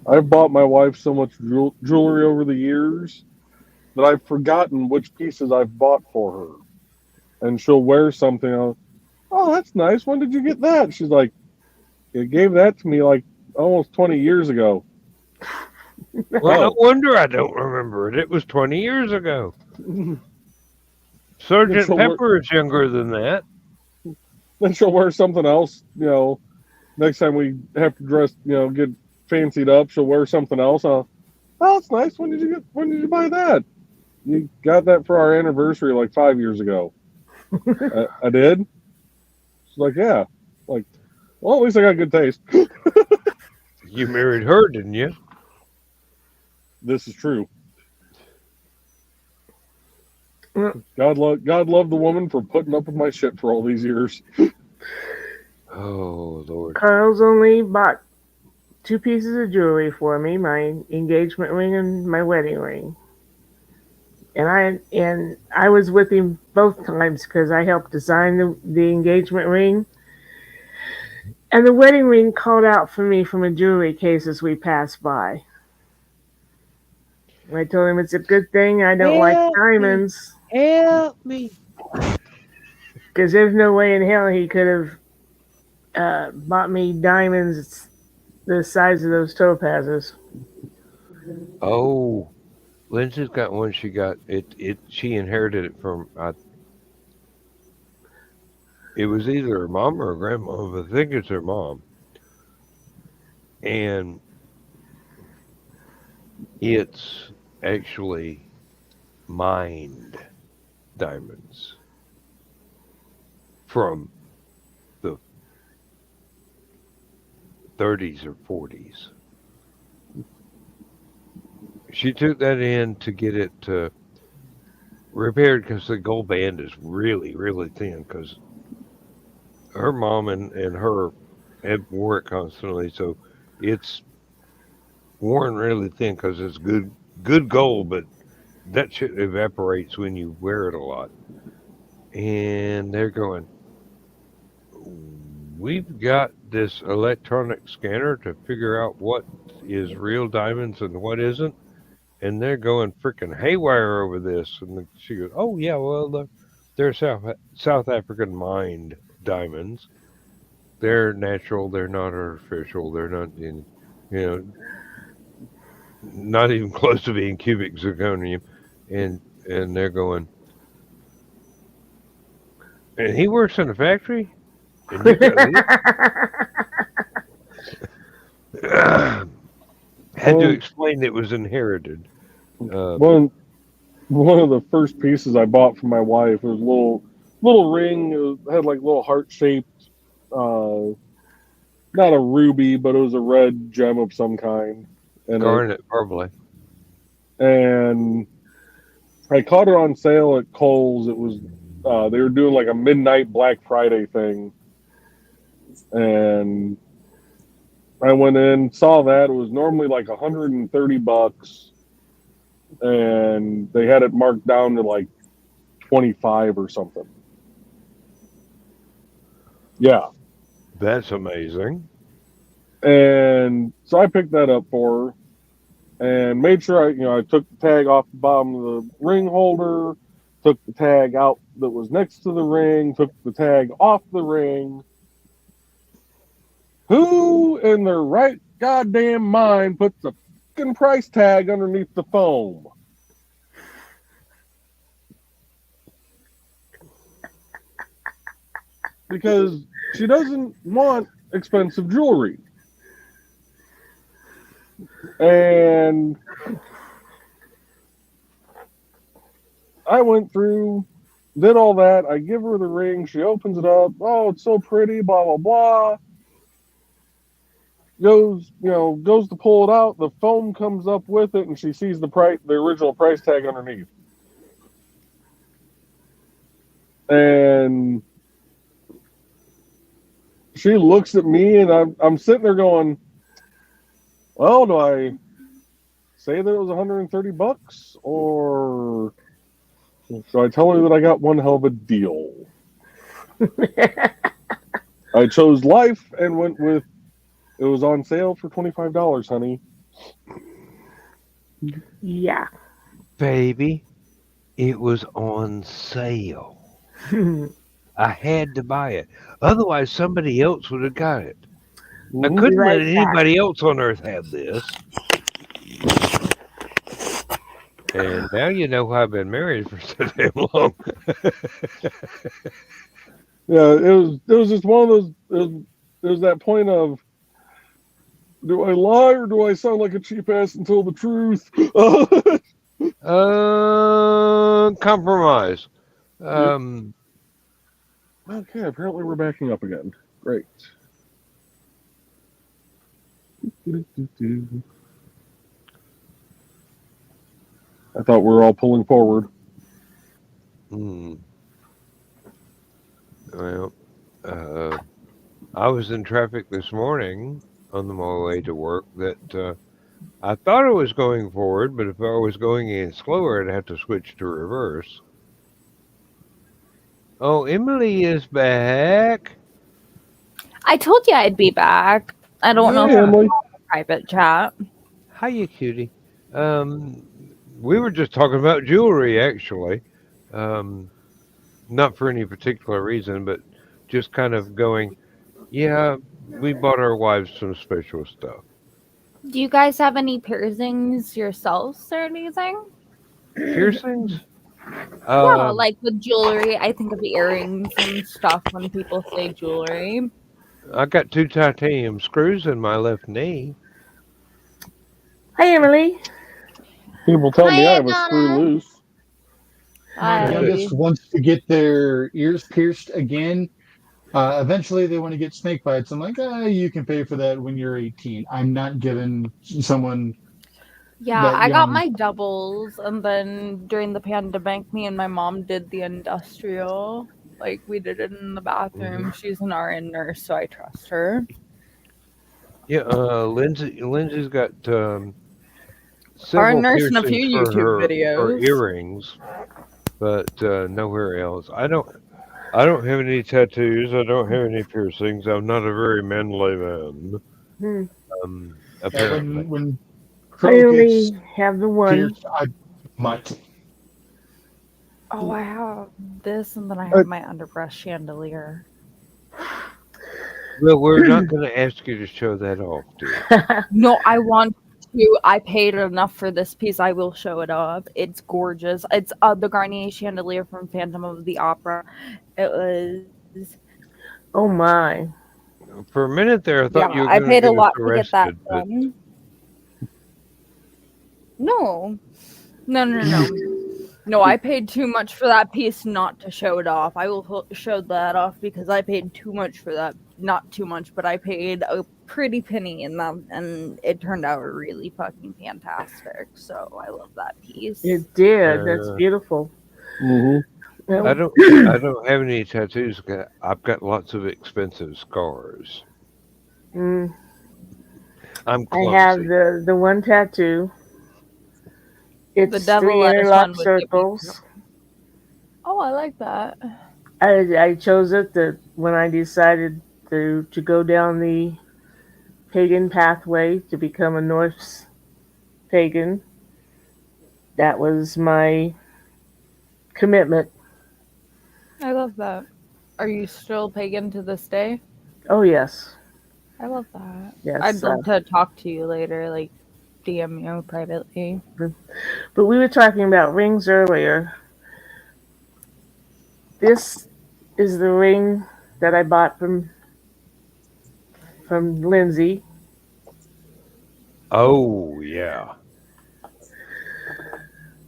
I've bought my wife so much jewelry over the years that I've forgotten which pieces I've bought for her. And she'll wear something. Oh, that's nice. When did you get that? She's like, you gave that to me like almost 20 years ago. well, no Oh. wonder I don't remember it. It was 20 years ago. Sergeant she'll Pepper is younger than that. Then she'll wear something else. Next time we have to dress, get fancied up, she'll wear something else. Oh, that's nice. When did you buy that? You got that for our anniversary like 5 years ago. I did. She's like, yeah. Like, well, at least I got good taste. You married her, didn't you? This is true. Mm. God love the woman for putting up with my shit for all these years. Oh, Lord. Carl's only bought 2 pieces of jewelry for me, my engagement ring and my wedding ring. And I was with him both times because I helped design the engagement ring. And the wedding ring called out for me from a jewelry case as we passed by. And I told him it's a good thing I don't like diamonds. Help me. Because there's no way in hell he could have bought me diamonds the size of those topazes. Oh, Lindsay's got one. She got it. She inherited it from. It was either her mom or her grandma. But I think it's her mom. And it's actually mined diamonds from the 30s or 40s. She took that in to get it repaired because the gold band is really, really thin because her mom and her had wore it constantly. So it's worn really thin because it's good gold, but that shit evaporates when you wear it a lot. And they're going, we've got this electronic scanner to figure out what is real diamonds and what isn't. And they're going freaking haywire over this. And she goes, oh, yeah, well, they're South African mined diamonds. They're natural. They're not artificial. They're not not even close to being cubic zirconium. And they're going, and he works in a factory? And you got had to explain it was inherited. One of the first pieces I bought for my wife was a little ring. It had like little heart shaped, not a ruby, but it was a red gem of some kind. And garnet, probably. And I caught it on sale at Kohl's. It was they were doing like a midnight Black Friday thing, and I went in, saw that it was normally like $130, and they had it marked down to like 25 or something. Yeah, That's amazing. and so I picked that up for her and made sure I took the tag off the bottom of the ring holder, took the tag out that was next to the ring, took the tag off the ring. Who in their right goddamn mind puts a fucking price tag underneath the foam? Because she doesn't want expensive jewelry. And I went through, did all that. I give her the ring. She opens it up. Oh, it's so pretty, blah, blah, blah. Goes to pull it out. The foam comes up with it, and she sees the original price tag underneath. And she looks at me, and I'm sitting there going, well, do I say that it was $130, or should I tell her that I got one hell of a deal? I chose life and went with, it was on sale for $25, honey. Yeah. Baby, it was on sale. I had to buy it. Otherwise, somebody else would have got it. I couldn't let anybody else on earth have this. And now you know why I've been married for so damn long. Yeah, it was just one of those. It was that point of, do I lie or do I sound like a cheap ass and tell the truth? Compromise. Okay, apparently we're backing up again. Great. I thought we were all pulling forward. Well, I was in traffic this morning on my way to work that I thought I was going forward, but if I was going any slower, I'd have to switch to reverse. Oh, Emily is back. I told you I'd be back. I don't know if I'm in private chat. Hiya, cutie. We were just talking about jewelry, actually. Not for any particular reason, but just kind of going, yeah, we bought our wives some special stuff. Do you guys have any piercings yourselves or anything? Piercings? Yeah, like with jewelry. I think of earrings and stuff when people say jewelry. I got 2 titanium screws in my left knee. Hi, Emily. People tell me I have a screw loose. My youngest wants to get their ears pierced again. Eventually, they want to get snake bites. I'm like, you can pay for that when you're 18. I'm not giving someone. Yeah, I got my doubles, and then during the pandemic, me and my mom did the industrial. Like, we did it in the bathroom. She's an RN nurse, so I trust her. Yeah, Lindsay's got RN several nurse and a few piercings for YouTube her videos. earrings, but nowhere else. I don't have any tattoos. I don't have any piercings. I'm not a very manly man. Apparently. When I only have the one. pierced, I might. Oh, I have this, and then I have my underbrush chandelier. Well, we're not going to ask you to show that off, dear. No, I want to. I paid enough for this piece. I will show it off. It's gorgeous. It's the Garnier chandelier from Phantom of the Opera. It was. Oh my! For a minute there, I thought you were I going paid to a get lot us arrested, to get that but done. No. No, I paid too much for that piece not to show it off. I will show that off because I paid too much for that. Not too much, but I paid a pretty penny in that, and it turned out really fucking fantastic. So I love that piece. It did. That's beautiful. I don't have any tattoos. I've got lots of expensive scars. I'm clumsy. I have the one tattoo. It's the devil 3 let us interlock run with circles. Oh, I like that. I chose it when I decided to go down the pagan pathway to become a Norse pagan. That was my commitment. I love that. Are you still pagan to this day? Oh yes. I love that. Yes. I'd love to talk to you later, like DM you privately. But we were talking about rings earlier. This is the ring that I bought from from Lindsay. Oh, yeah.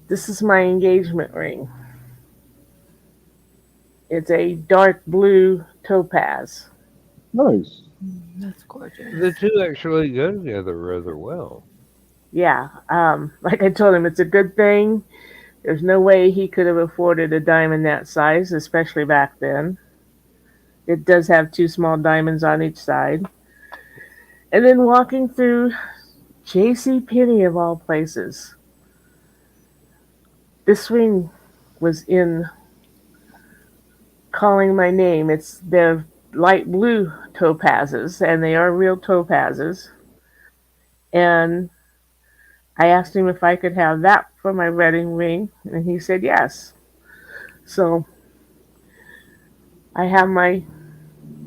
This is my engagement ring. It's a dark blue topaz. Nice. That's gorgeous. The two actually go together rather well. Yeah, like I told him, it's a good thing. There's no way he could have afforded a diamond that size, especially back then. It does have two small diamonds on each side. And then walking through J.C. Penney of all places. This ring was in calling my name. They're light blue topazes, and they are real topazes. And I asked him if I could have that for my wedding ring, and he said yes. So I have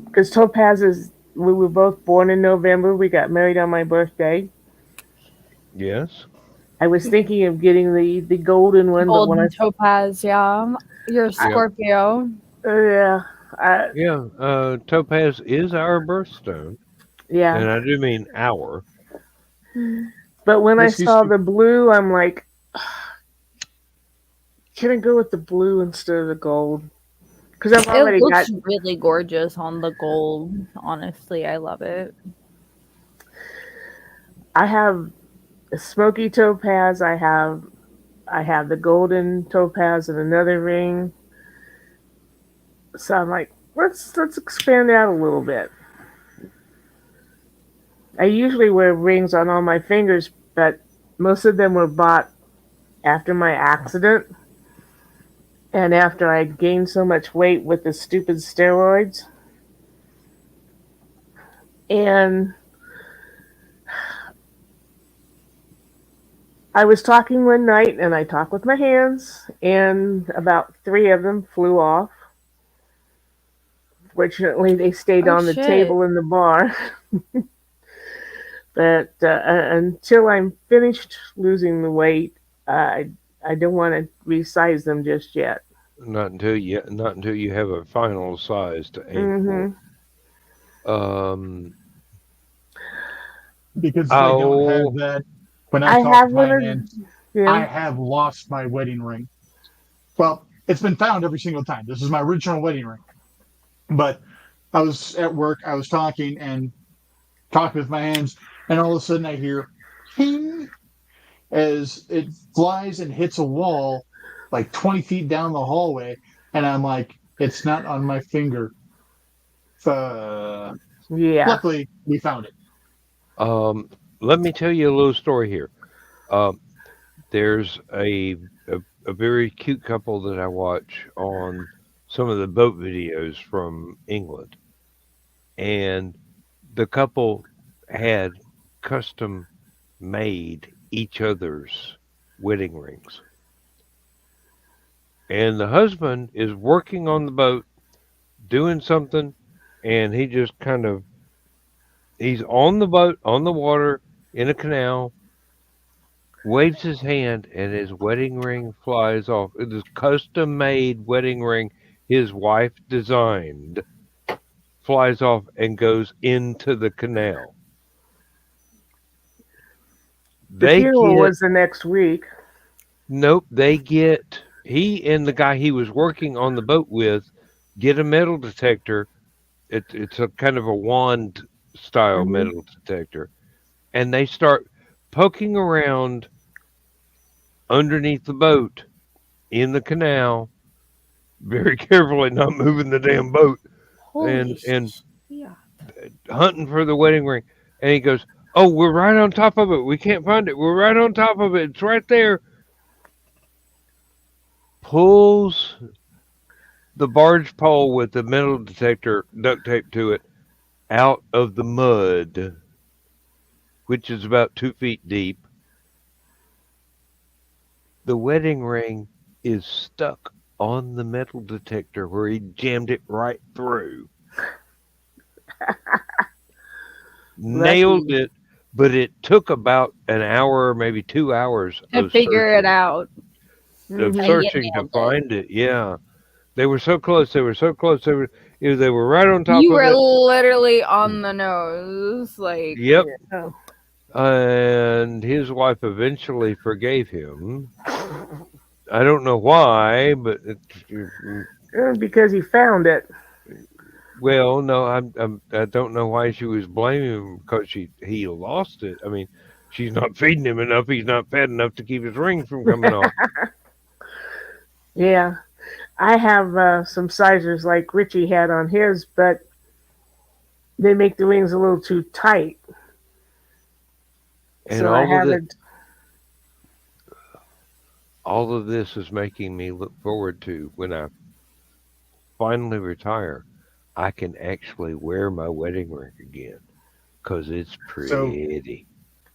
because topazes, we were both born in November. We got married on my birthday. Yes. I was thinking of getting the golden one, but when Golden topaz, yeah. You're a Scorpio. yeah, Yeah. Topaz is our birthstone. yeah. And I do mean our. But when I This used saw to- the blue, I'm like, can I go with the blue instead of the gold? Because I've already It got. looks really gorgeous on the gold. Honestly, I love it. I have a smoky topaz. I have the golden topaz in another ring. So I'm like, let's expand out a little bit. I usually wear rings on all my fingers, but most of them were bought after my accident and after I gained so much weight with the stupid steroids. And I was talking one night, and I talk with my hands, and about 3 of them flew off. Fortunately, they stayed Oh, on the shit. table in the bar. But until I'm finished losing the weight, I don't want to resize them just yet. Not until you have a final size to aim for. Because I don't have Oh, that. When I I talk have to my one of aunt, I yeah. have lost my wedding ring. Well, it's been found every single time. This is my original wedding ring. But I was at work, I was talking and talking with my hands, and all of a sudden I hear ping as it flies and hits a wall like 20 feet down the hallway. And I'm like, it's not on my finger. Yeah. Luckily, we found it. let me tell you a little story here. There's a very cute couple that I watch on some of the boat videos from England, and the couple had custom made each other's wedding rings. And the husband is working on the boat doing something, and he just kind of he's on the boat on the water in a canal, waves his hand, and his wedding ring flies off. It is custom made wedding ring his wife designed, flies off and goes into the canal. The They funeral get was the next week. nope. They get he and the guy he was working on the boat with get a metal detector. It's a kind of a wand style Mhm. metal detector, and they start poking around underneath the boat in the canal, very carefully, not moving the damn boat, Holy and yeah. hunting for the wedding ring. And he goes, "Oh, we're right on top of it. We can't find it. We're right on top of it. It's right there." Pulls the barge pole with the metal detector duct tape to it out of the mud, which is about 2 feet deep. The wedding ring is stuck on the metal detector where he jammed it right through. Nailed it, but it took about an hour, maybe 2 hours To of figure it searching, out. of Mhm. searching to nailed it. find it. Yeah, They were so close. They were so close. They were right on top You of were it. literally on the nose. Like, Yep. Oh. And his wife eventually forgave him. I don't know why, but Because he found it. well, no, I don't know why she was blaming him because he lost it. I mean, she's not feeding him enough. He's not fed enough to keep his rings from coming off. Yeah. I have some sizers like Richie had on his, but they make the rings a little too tight. And So I haven't. all of this is making me look forward to when I finally retire. I can actually wear my wedding ring again because it's So pretty.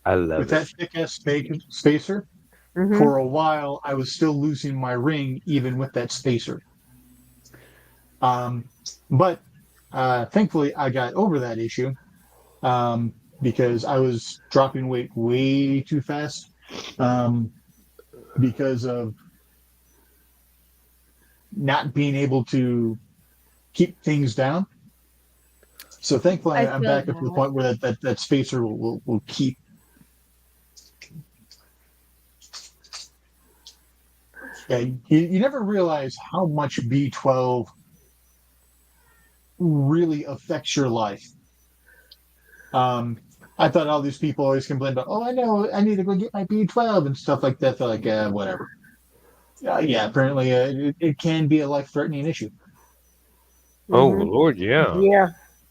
I with love it. that thick ass spacer, Mhm. for a while I was still losing my ring even with that spacer. Um, but thankfully I got over that issue because I was dropping weight way too fast because of not being able to keep things down. So thankfully I I'm feel back up to the that. point where that spacer will keep. Yeah, you never realize how much B12 really affects your life. I thought all these people always complain about, oh, I know, I need to go get my B12 and stuff like that. They're like, whatever. Yeah, apparently it can be a life-threatening issue. Oh Mhm. Lord, yeah. Yeah.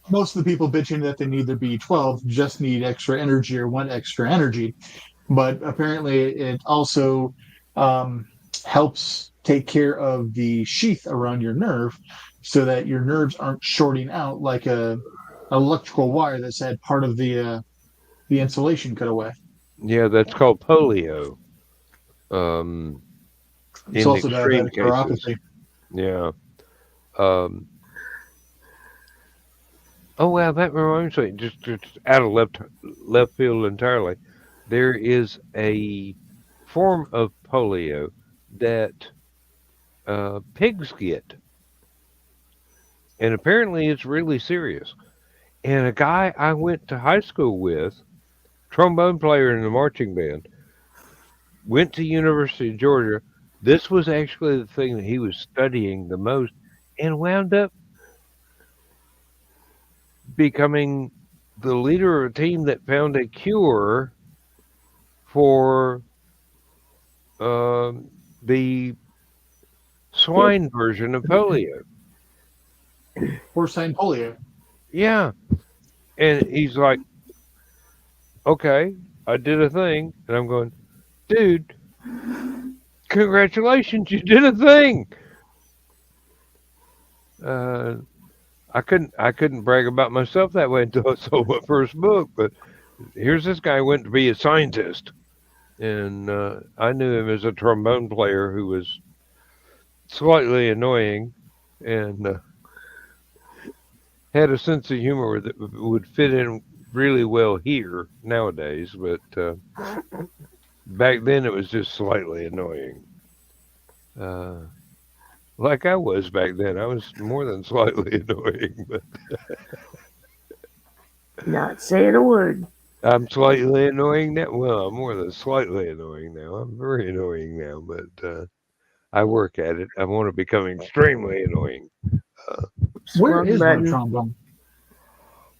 Most of the people bitching that they need their B12 just need extra energy or want extra energy. But apparently it also um, helps take care of the sheath around your nerve so that your nerves aren't shorting out like a electrical wire that's had part of the insulation cut away. Yeah, that's called polio. Um, It's in also extreme diabetic cases. neuropathy. Yeah. Um, oh well, that reminds me, just out of left field entirely. There is a form of polio that pigs get, and apparently it's really serious. And a guy I went to high school with, trombone player in the marching band, went to University of Georgia. This was actually the thing that he was studying the most, and wound up becoming the leader of a team that found a cure for the swine version of polio. Porcine polio. Yeah. And he's like, okay, I did a thing. And I'm going, dude, congratulations, you did a thing. Uh, I couldn't brag about myself that way until I sold my first book. But here's this guy who went to be a scientist. And I knew him as a trombone player who was slightly annoying and had a sense of humor that would fit in really well here nowadays, but back then it was just slightly annoying. Uh, like I was back then, I was more than slightly annoying, but Not saying a word. I'm slightly annoying now. Well, I'm more than slightly annoying now. I'm very annoying now, but I work at it. I want to become extremely annoying. Uh, Where Wrong is my button. trombone?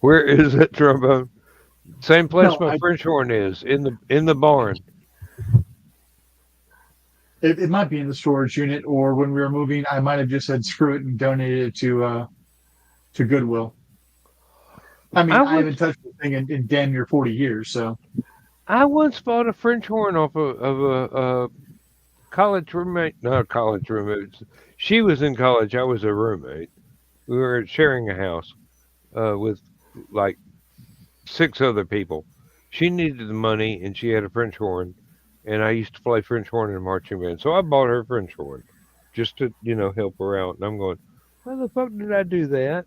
where is that trombone? Same place No, my French horn is in the barn. it might be in the storage unit, or when we were moving, I might have just said screw it and donated it to Goodwill. I mean, I I haven't once touched the thing in damn near 40 years, so I once bought a French horn off of a college roommate. Not a college roommate. She was in college. I was a roommate. We were sharing a house with like 6 other people. She needed the money, and she had a French horn, and I used to play French horn in a marching band. So I bought her a French horn just to help her out. And I'm going, why the fuck did I do that?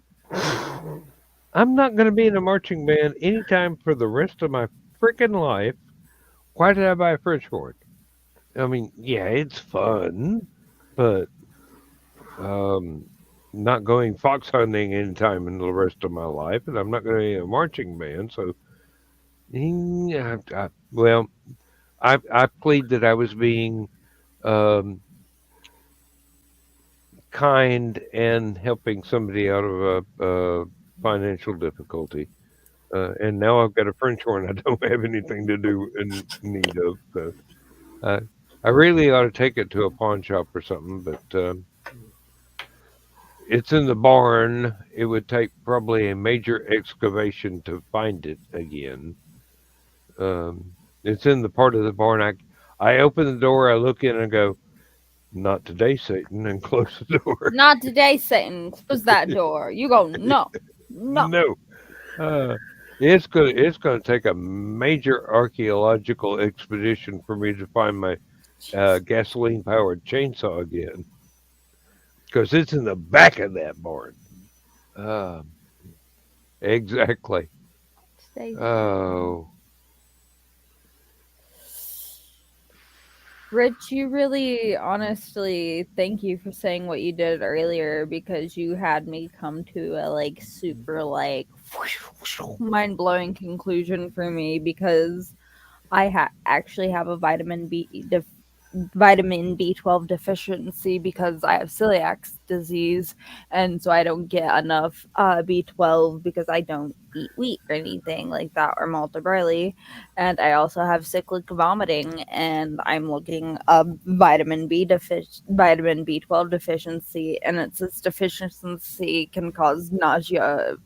I'm not going to be in a marching band anytime for the rest of my freaking life. Why did I buy a French horn? I mean, yeah, it's fun, but not going fox hunting anytime in the rest of my life, and I'm not going to be a marching band. So, I plead that I was being um, kind and helping somebody out of a financial difficulty. And now I've got a French horn I don't have anything to do in need of. So uh, I really ought to take it to a pawn shop or something, but it's in the barn. It would take probably a major excavation to find it again. It's in the part of the barn. I open the door, I look in and go, not today, Satan, and close the door. Not today, Satan. Close that door. You go, no. No. It's gonna take a major archaeological expedition for me to find my gasoline powered chainsaw again, because it's in the back of that barn. Exactly. Oh, Rich, you really, honestly, thank you for saying what you did earlier, because you had me come to a super mind blowing conclusion for me, because I actually have a vitamin B12 deficiency because I have celiac disease, and so I don't get enough B12 because I don't eat wheat or anything like that or malted barley, and I also have cyclic vomiting, and I'm looking up vitamin B12 deficiency, and it says deficiency can cause nausea,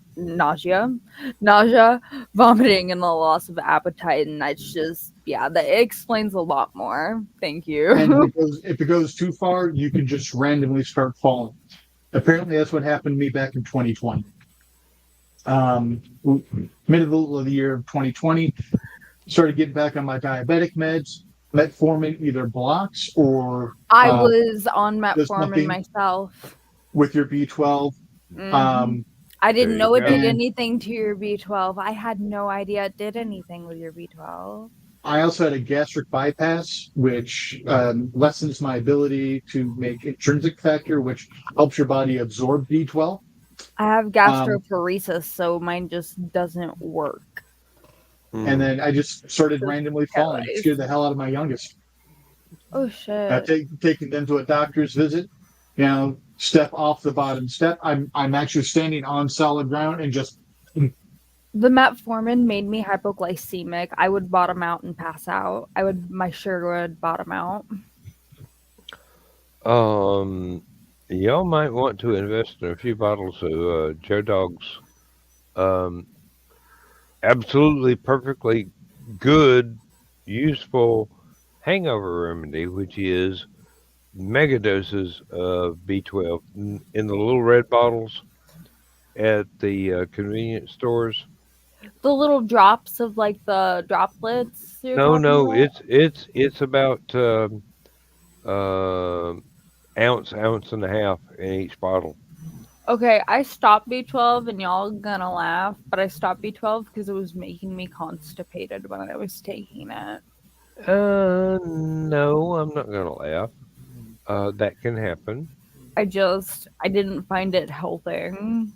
vomiting, and a loss of appetite, and that's just that explains a lot more. Thank you. And if it goes too far, you can just randomly start falling. Apparently, that's what happened to me back in 2020. Middle of the year of 2020, started getting back on my diabetic meds. Metformin either blocks or I was on metformin myself with your B12. I didn't know it go. did anything to your B12. I had no idea it did anything with your B12. I also had a gastric bypass, which lessens my ability to make intrinsic factor, which helps your body absorb B12. I have gastroparesis, so mine just doesn't work. And then I just started randomly falling. It scared the hell out of my youngest. Oh, shit. I've taken them to a doctor's visit. Step off the bottom step. I'm actually standing on solid ground and just. The metformin made me hypoglycemic. I would bottom out and pass out. My sugar would bottom out. Y'all might want to invest in a few bottles of Joe Dog's absolutely perfectly good, useful hangover remedy, which is mega doses of B12 in the little red bottles at the convenience stores. The little drops of the droplets. No, it's about ounce and a half in each bottle. Okay, I stopped B12, and y'all gonna laugh, but I stopped B12 because it was making me constipated when I was taking it. No, I'm not gonna laugh. That can happen. I didn't find it helping.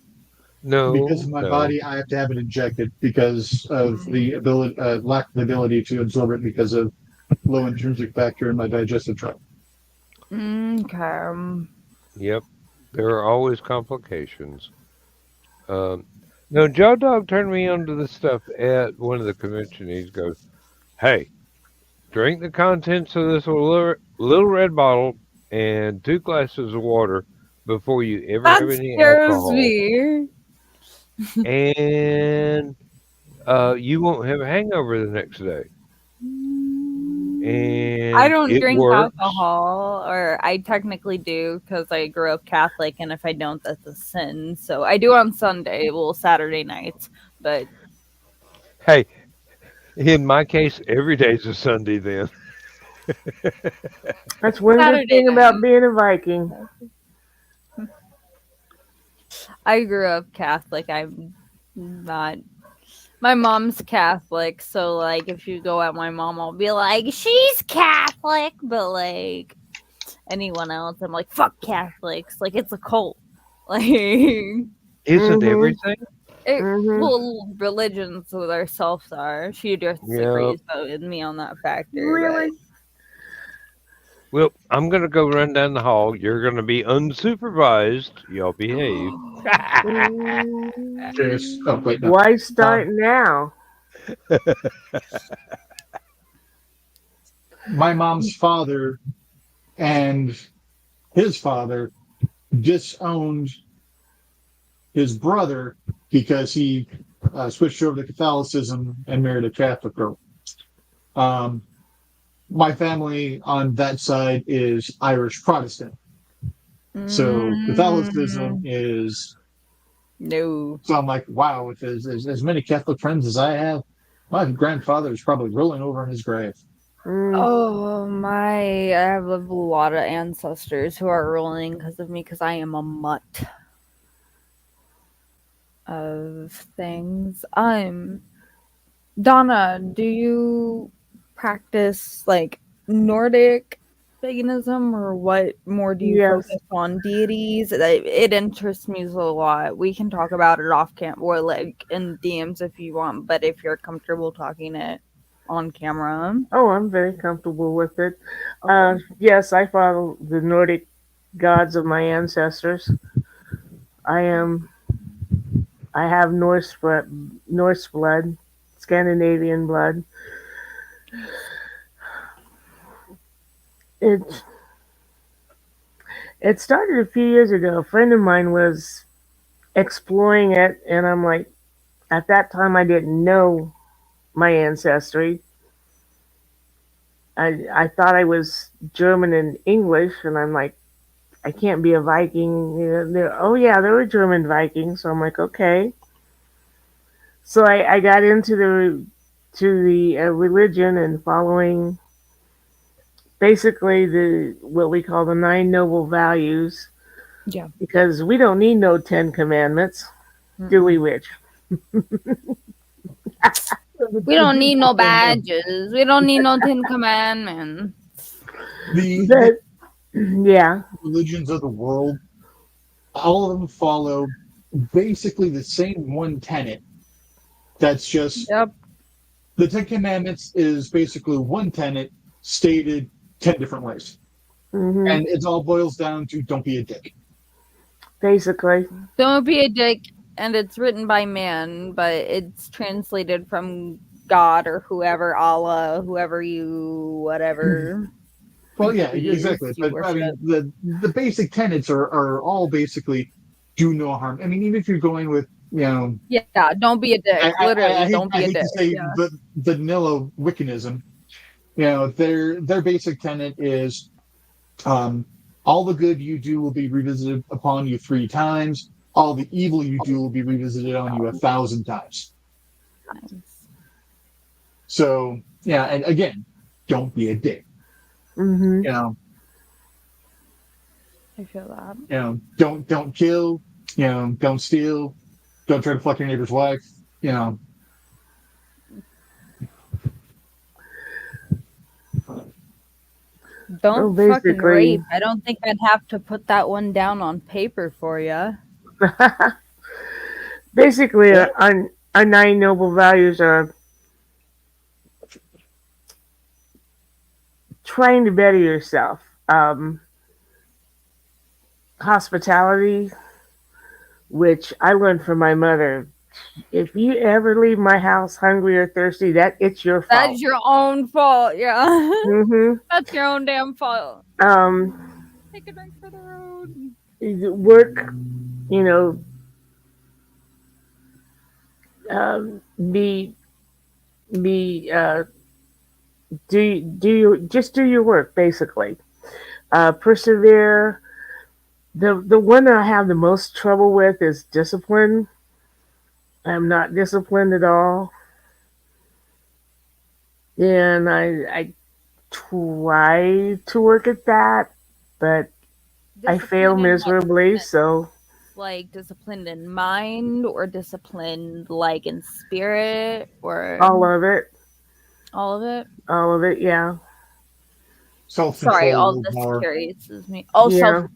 No, because of my body, I have to have it injected because of the ability, lack of the ability to absorb it because of low intrinsic factor in my digestive tract. Okay. Yep, there are always complications. No, Joe Dog turned me onto this stuff at one of the conventions. He goes, "Hey, drink the contents of this little red bottle and 2 glasses of water before you ever have any alcohol. Me. And you won't have a hangover the next day." And I don't drink works. alcohol, or I technically do because I grew up Catholic, and if I don't, that's a sin. So I do on Saturday nights. But hey, in my case, every day's a Sunday then. That's one good thing about being a Viking. I grew up Catholic. I'm not. My mom's Catholic, so if you go at my mom, I'll be like, she's Catholic, but anyone else. I'm like, fuck Catholics. Like, it's a cult. Like, Isn't Mhm. everything? Mhm. well, religions themselves are. She disagrees with me on that factor. Really? Well, I'm gonna go run down the hall. You're gonna be unsupervised. Y'all behave. Just, oh, wait, no. Why start now? My mom's father and his father disowned his brother because he switched over to Catholicism and married a Catholic girl. My family on that side is Irish Protestant. So Catholicism is. No. So I'm like, wow, with as many Catholic friends as I have, my grandfather is probably rolling over in his grave. Oh my! I have a lot of ancestors who are rolling because of me, because I am a mutt of things. Donna, do you practice like Nordic paganism, or what more do you Yes. focus on? Deities? It interests me a lot. We can talk about it off camp or like in DMs if you want, but if you're comfortable talking it on camera. Oh, I'm very comfortable with it. Okay. Yes, I follow the Nordic gods of my ancestors. I have Norse blood, Scandinavian blood. It it started a few years ago. A friend of mine was exploring it, and I'm like, at that time I didn't know my ancestry. I thought I was German and English, and I'm like, I can't be a Viking. Oh yeah, there were German Vikings. So I'm like, okay. So I got into the religion and following basically the what we call the nine noble values. Yeah. Because we don't need no 10 commandments, do we, Rich? We don't need no badges. We don't need no 10 commandments. The Yeah. religions of the world, all of them follow basically the same one tenet. That's just the Ten Commandments is basically one tenet stated 10 different ways. Mm-hmm. And it all boils down to don't be a dick. Basically. Don't be a dick, and it's written by man, but it's translated from God or whoever, Allah, whoever you, whatever. Well, yeah, exactly. But I mean, the basic tenets are all basically do no harm. I mean, even if you're going with, yeah, don't be a dick. Literally, don't be a dick. I hate to say the vanilla Wiccanism. Their basic tenet is all the good you do will be revisited upon you 3 times. All the evil you do will be revisited on you 1,000 times. So, yeah, and again, don't be a dick. Mm-hmm. I feel that. Don't kill. Don't steal. Don't try to fuck your neighbor's wife. Don't fucking rape. I don't think I'd have to put that one down on paper for you. Basically, our 9 noble values are trying to better yourself. Hospitality, which I learned from my mother. If you ever leave my house hungry or thirsty, it's your fault. That's your own fault, yeah. Mm-hmm. That's your own damn fault. Take a drink for the road. Work, do your work basically. Persevere. The one that I have the most trouble with is discipline. I'm not disciplined at all, and I try to work at that, but I fail miserably. So, like disciplined in mind, or disciplined like in spirit, or all of it. All of it? All of it, yeah. Self-control. Sorry, all this willpower. curiouses me. Oh, Yeah.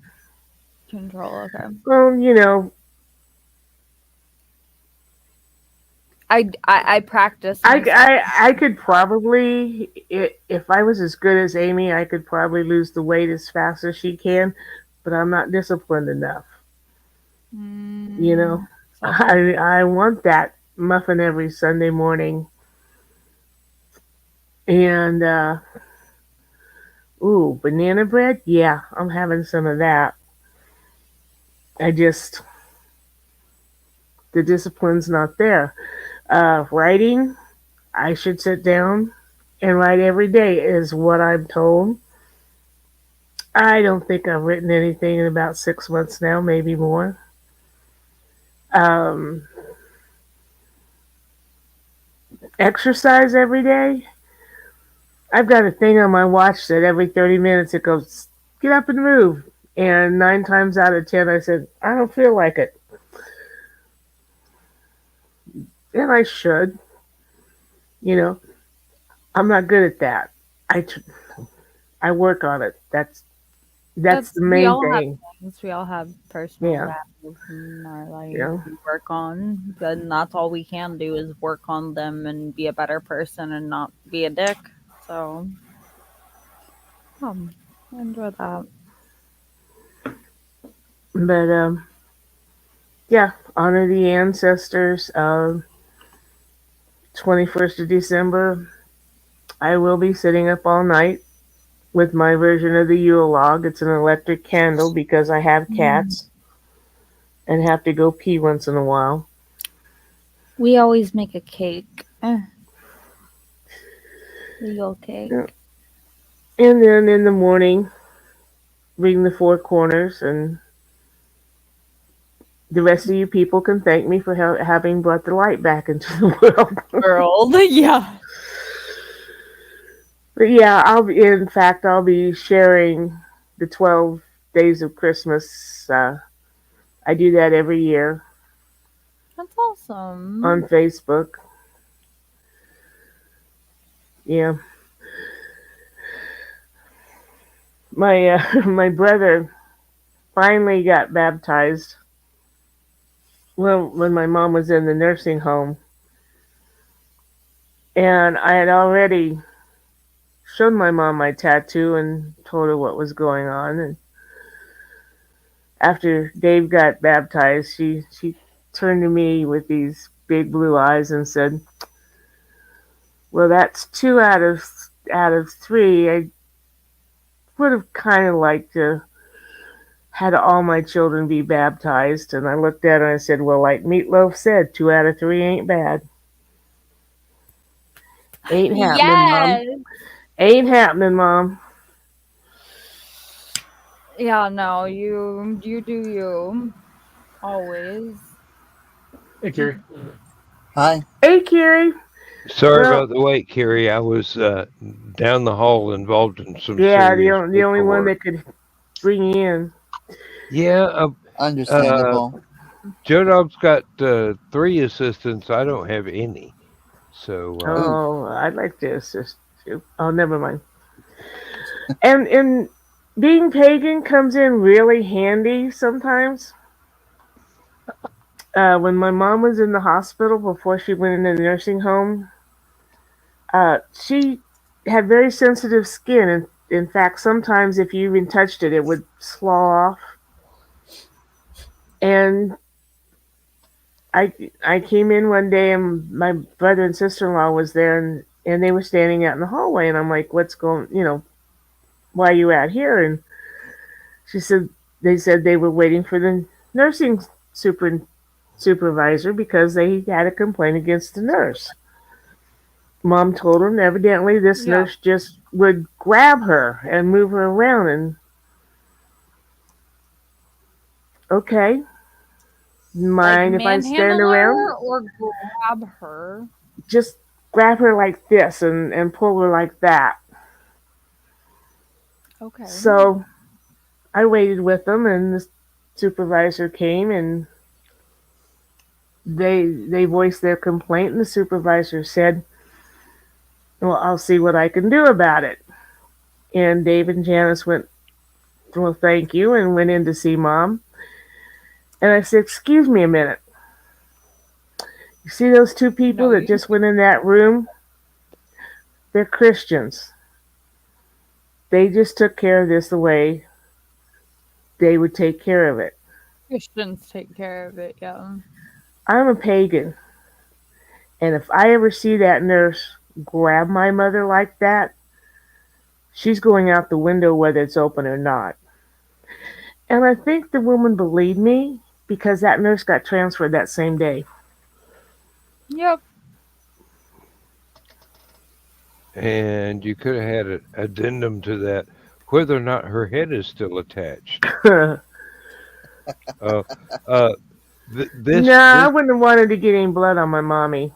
self-control. Okay. Well, you know, I practice. my I could probably, if I was as good as Amy, I could probably lose the weight as fast as she can, but I'm not disciplined enough. You know, self- I want that muffin every Sunday morning, and ooh, banana bread. Yeah, I'm having some of that. I just the discipline's not there. Writing, I should sit down and write every day, is what I'm told. I don't think I've written anything in about 6 months now, maybe more. Um, Exercise every day. I've got a thing on my watch that every 30 minutes it goes, get up and move. And 9 times out of 10, I said, I don't feel like it. And I should. You know, I'm not good at that. I work on it. That's the we main all have thing. things. We all have personal Yeah. values in our life Yeah. we work on. Then that's all we can do is work on them and be a better person and not be a dick. So, I enjoy that. But yeah, honor the ancestors. 21st of December, I will be sitting up all night with my version of the Yule log. It's an electric candle because I have cats and have to go pee once in a while. We always make a cake. Legal cake. Yeah. And then in the morning, reading the four corners, and the rest of you people can thank me for having brought the light back into the world. Yeah. But yeah, I'll be sharing the 12 days of Christmas. I do that every year That's awesome. on Facebook. Yeah. My my brother finally got baptized. Well, when my mom was in the nursing home, and I had already showed my mom my tattoo and told her what was going on. And after Dave got baptized, she turned to me with these big blue eyes and said, "Well, that's 2 out of 3. I would have kind of liked to had all my children be baptized." And I looked at her and I said, "Well, like Meatloaf said, 2 out of 3 ain't bad. Ain't happening, Mom. Ain't happening, Mom." Yeah, no, you do you. Always. Hey, Carrie. Hi. Hey, Kiri. Sorry Well, about the wait, Carrie. I was down the hall involved in some yeah, the serious only one paperwork. that could bring you in. Yeah, Understandable. Joe Dog's got 3 assistants. I don't have any. So Ooh. Oh, I'd like to assist you. Oh, never mind. And being pagan comes in really handy sometimes. When my mom was in the hospital before she went into the nursing home, she had very sensitive skin. And in fact, sometimes if you even touched it, it would slaw off. And I came in one day and my brother and sister-in-law was there, and they were standing out in the hallway, and I'm like, what's going, why are you out here? And they said they were waiting for the nursing supervisor because they had a complaint against the nurse. Mom told them evidently this nurse just would grab her and move her around, and okay, mind if I stand around? Her or grab her? Just grab her like this and pull her like that. Okay. So I waited with them, and the supervisor came, and they voiced their complaint, and the supervisor said, "Well, I'll see what I can do about it." And Dave and Janice went, well, thank you, and went in to see Mom. And I said, excuse me a minute. You see those two people No, that just went in that room? They're Christians. They just took care of this the way they would take care of it. Christians take care of it, yeah. I'm a pagan. And if I ever see that nurse grab my mother like that, she's going out the window whether it's open or not. And I think the woman believed me because that nurse got transferred that same day. Yep. And you could have had an addendum to that, whether or not her head is still attached. No, I wouldn't have wanted to get any blood on my mommy.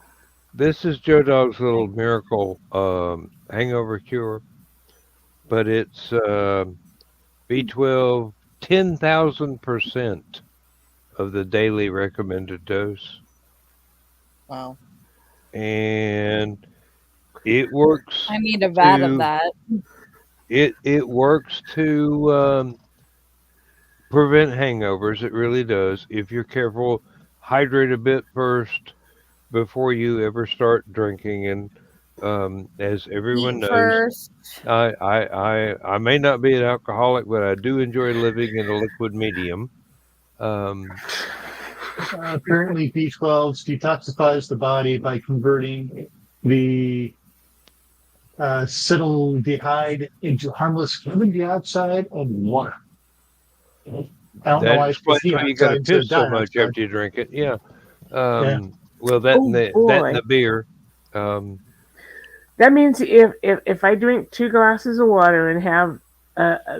This is Joe Dog's little miracle hangover cure, but it's B12 10,000% of the daily recommended dose. Wow. And it works. I need a vat of that. It works to prevent hangovers. It really does. If you're careful, hydrate a bit first before you ever start drinking. And as everyone knows, First. I may not be an alcoholic, but I do enjoy living in a liquid medium. Currently, B12 detoxifies the body by converting the acetaldehyde into harmless carbon dioxide and water. I don't know That why explains why you got to piss so much after you drink it. Yeah. Well, that and the beer. That means if I drink 2 glasses of water and have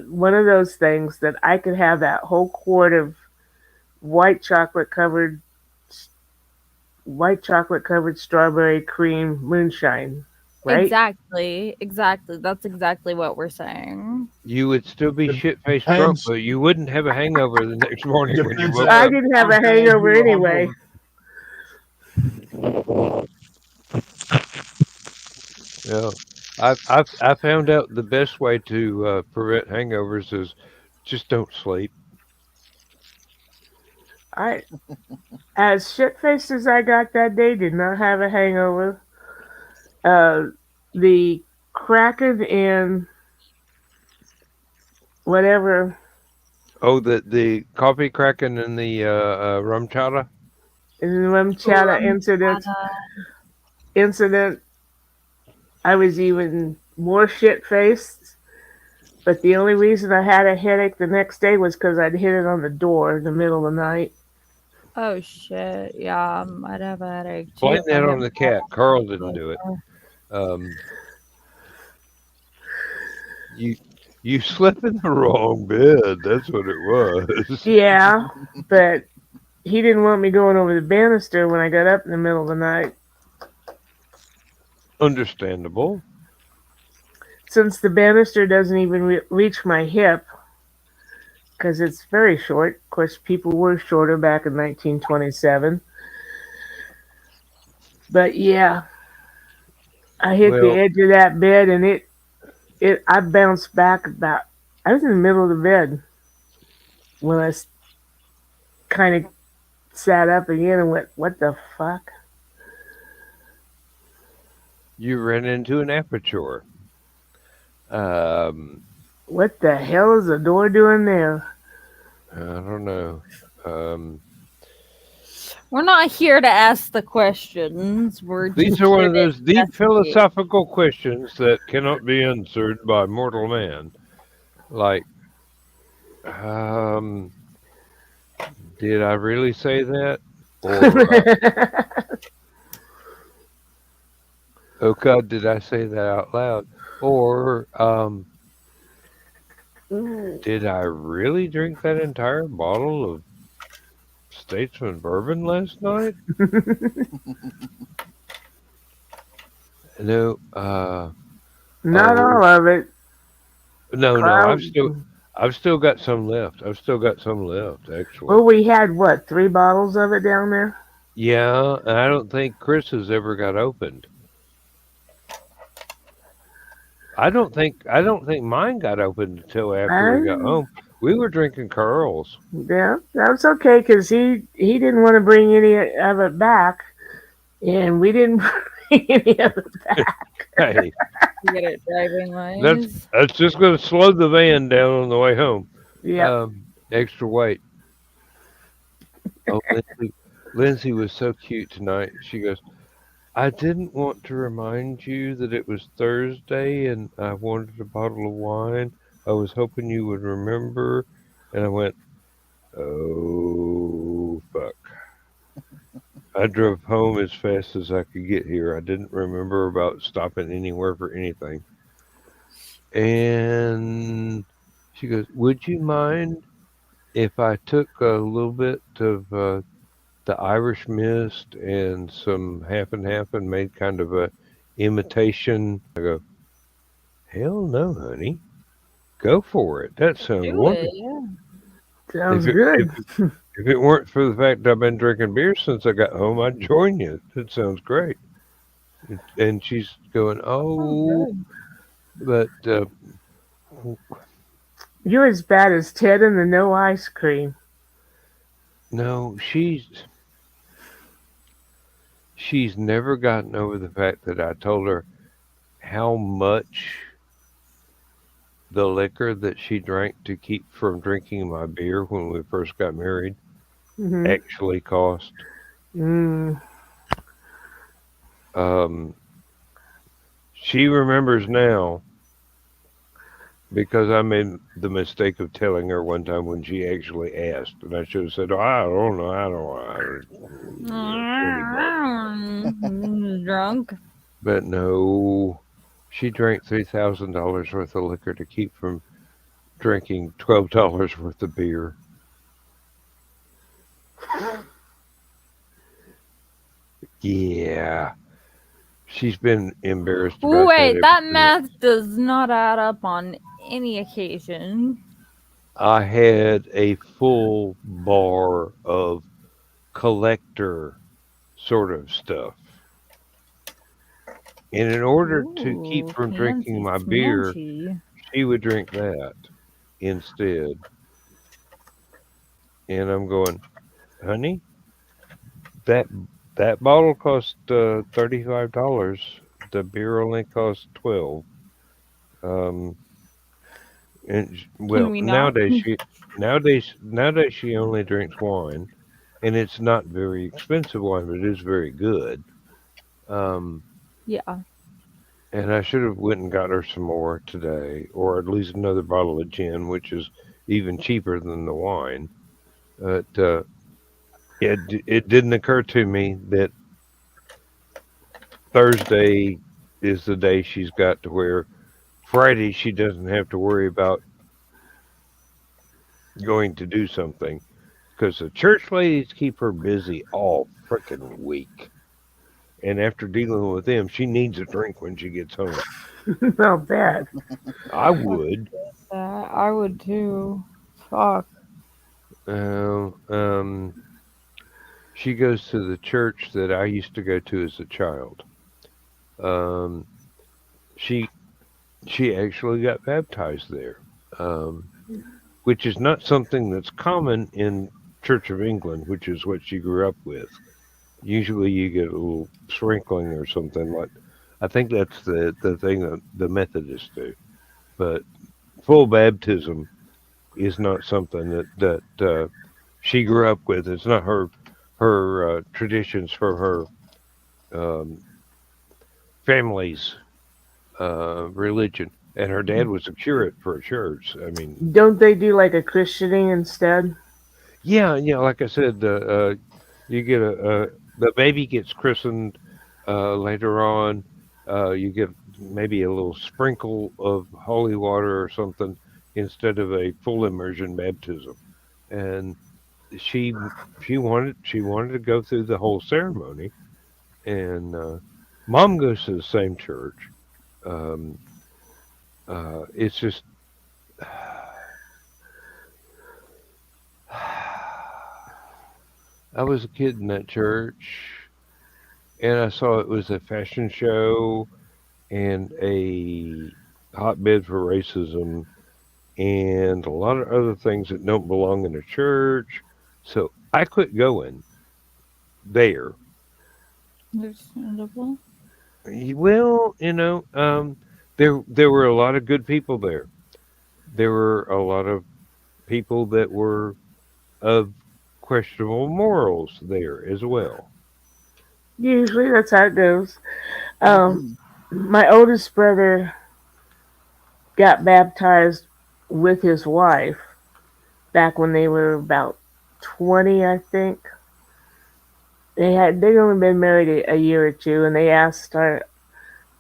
one of those things, that I could have that whole quart of white chocolate covered strawberry cream moonshine, right? Exactly. That's exactly what we're saying. You would still be shit-faced drunk, but you wouldn't have a hangover the next morning when you woke up. I didn't have a hangover anyway. Yeah, I found out the best way to prevent hangovers is just don't sleep. I, as shit-faced as I got that day, did not have a hangover. The Kraken and whatever. Oh, the coffee Kraken and the rum chata? In the rum chata incident, I was even more shit-faced. But the only reason I had a headache the next day was because I'd hit it on the door in the middle of the night. Oh shit! Yeah, I'd have a headache too. Blame that on the cat. Carl didn't do it. You slept in the wrong bed. That's what it was. Yeah, but he didn't want me going over the banister when I got up in the middle of the night. Understandable. Since the banister doesn't even reach my hip, because it's very short. Of course, people were shorter back in 1927. But yeah, I hit the edge of that bed, and I bounced back about. I was in the middle of the bed when I kind of sat up again and went, "What the fuck?" You ran into an aperture. What the hell is the door doing there? I don't know. We're not here to ask the questions. These are one of those deep philosophical questions that cannot be answered by mortal man. Like, did I really say that? Or, oh God, did I say that out loud? Or, did I really drink that entire bottle of Statesman bourbon last night? No, not all of it. No, I've still got some left. Actually. Well, we had what, 3 bottles of it down there? Yeah, and I don't think Chris has ever got opened. I don't think mine got opened until after we got I, home. We were drinking Carl's. yeah, that was okay because he didn't want to bring any of it back, and we didn't bring any of it back. Hey, You get it driving that's wise. that's just going to slow the van down on the way home. Yep. Extra weight. Oh, Lindsay was so cute tonight. She goes, I didn't want to remind you that it was Thursday and I wanted a bottle of wine. I was hoping you would remember. And I went, oh, fuck. I drove home as fast as I could get here. I didn't remember about stopping anywhere for anything. And she goes, would you mind if I took a little bit of the Irish mist and some half and half and made kind of a imitation? I go, hell no, honey. Go for it. That sounds Do it, wonderful. yeah. Sounds If it, good. if it weren't for the fact I've been drinking beer since I got home, I'd join you. That sounds great. And she's going, oh, good. but You're as bad as Ted and the no ice cream. no, she's never gotten over the fact that I told her how much the liquor that she drank to keep from drinking my beer when we first got married Hmm. actually cost. Mm. She remembers now because I made the mistake of telling her one time when she actually asked, and I should have said, oh, I don't know, Drunk. But no, she drank $3,000 worth of liquor to keep from drinking $12 worth of beer. Yeah, she's been embarrassed about Wait, that that ever since. math does not add up on any occasion. I had a full bar of collector sort of stuff. And in order to keep Ooh, from drinking fancy my beer, smanchy. she would drink that instead. And I'm going, honey, that that bottle cost $35. The beer only cost 12. Um, and Can well, we not? nowadays she only drinks wine, and it's not very expensive wine, but it is very good. Um, Yeah. and I should have went and got her some more today, or at least another bottle of gin, which is even cheaper than the wine. But it didn't occur to me that Thursday is the day she's got to where Friday she doesn't have to worry about going to do something because the church ladies keep her busy all frickin' week. And after dealing with them, she needs a drink when she gets home. Not bad. I would. I would too. Fuck. Uh, um, she goes to the church that I used to go to as a child. Um, she she actually got baptized there, um, which is not something that's common in Church of England, which is what she grew up with. Usually, you get a little sprinkling or something like. I think that's the thing that the Methodists do, but full baptism is not something that she grew up with. It's not her traditions for her um, family's religion. And her dad was a curate for a church. I mean, Don't they do like a christening instead? yeah, like I said, you get the baby gets christened later on. You get maybe a little sprinkle of holy water or something instead of a full immersion baptism. And she she wanted to go through the whole ceremony, and mom goes to the same church. Um, it's just I was a kid in that church, and I saw it was a fashion show and a hotbed for racism and a lot of other things that don't belong in a church. So I quit going there. Understandable. Well, there were a lot of good people there. There were a lot of people that were of questionable morals there as well. Usually that's how it goes. Um, my oldest brother got baptized with his wife back when they were about 20, I think. They'd only been married a year or two, and they asked our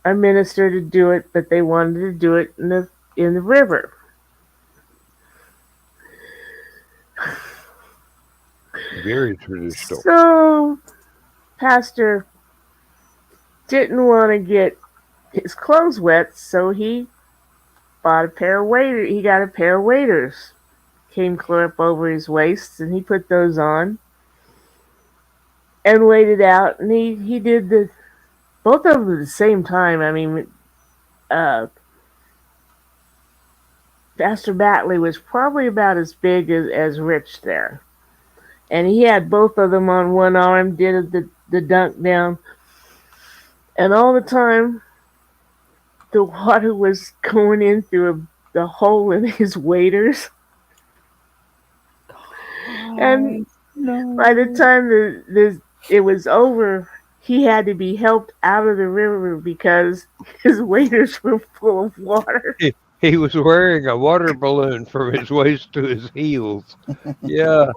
minister to do it, but they wanted to do it in the river. Very traditional. So pastor didn't want to get his clothes wet, so he bought a pair of waders. He got a pair of waders, came clear up over his waist, and he put those on and waded out. And he did the both of them at the same time. I mean, uh, Pastor Batley was probably about as big as Rich there, and he had both of them on one arm. Did the dunk down, and all the time the water was going in through the hole in his waders. And No. by the time it was over, he had to be helped out of the river because his waders were full of water. He was wearing a water balloon from his waist to his heels. Yeah.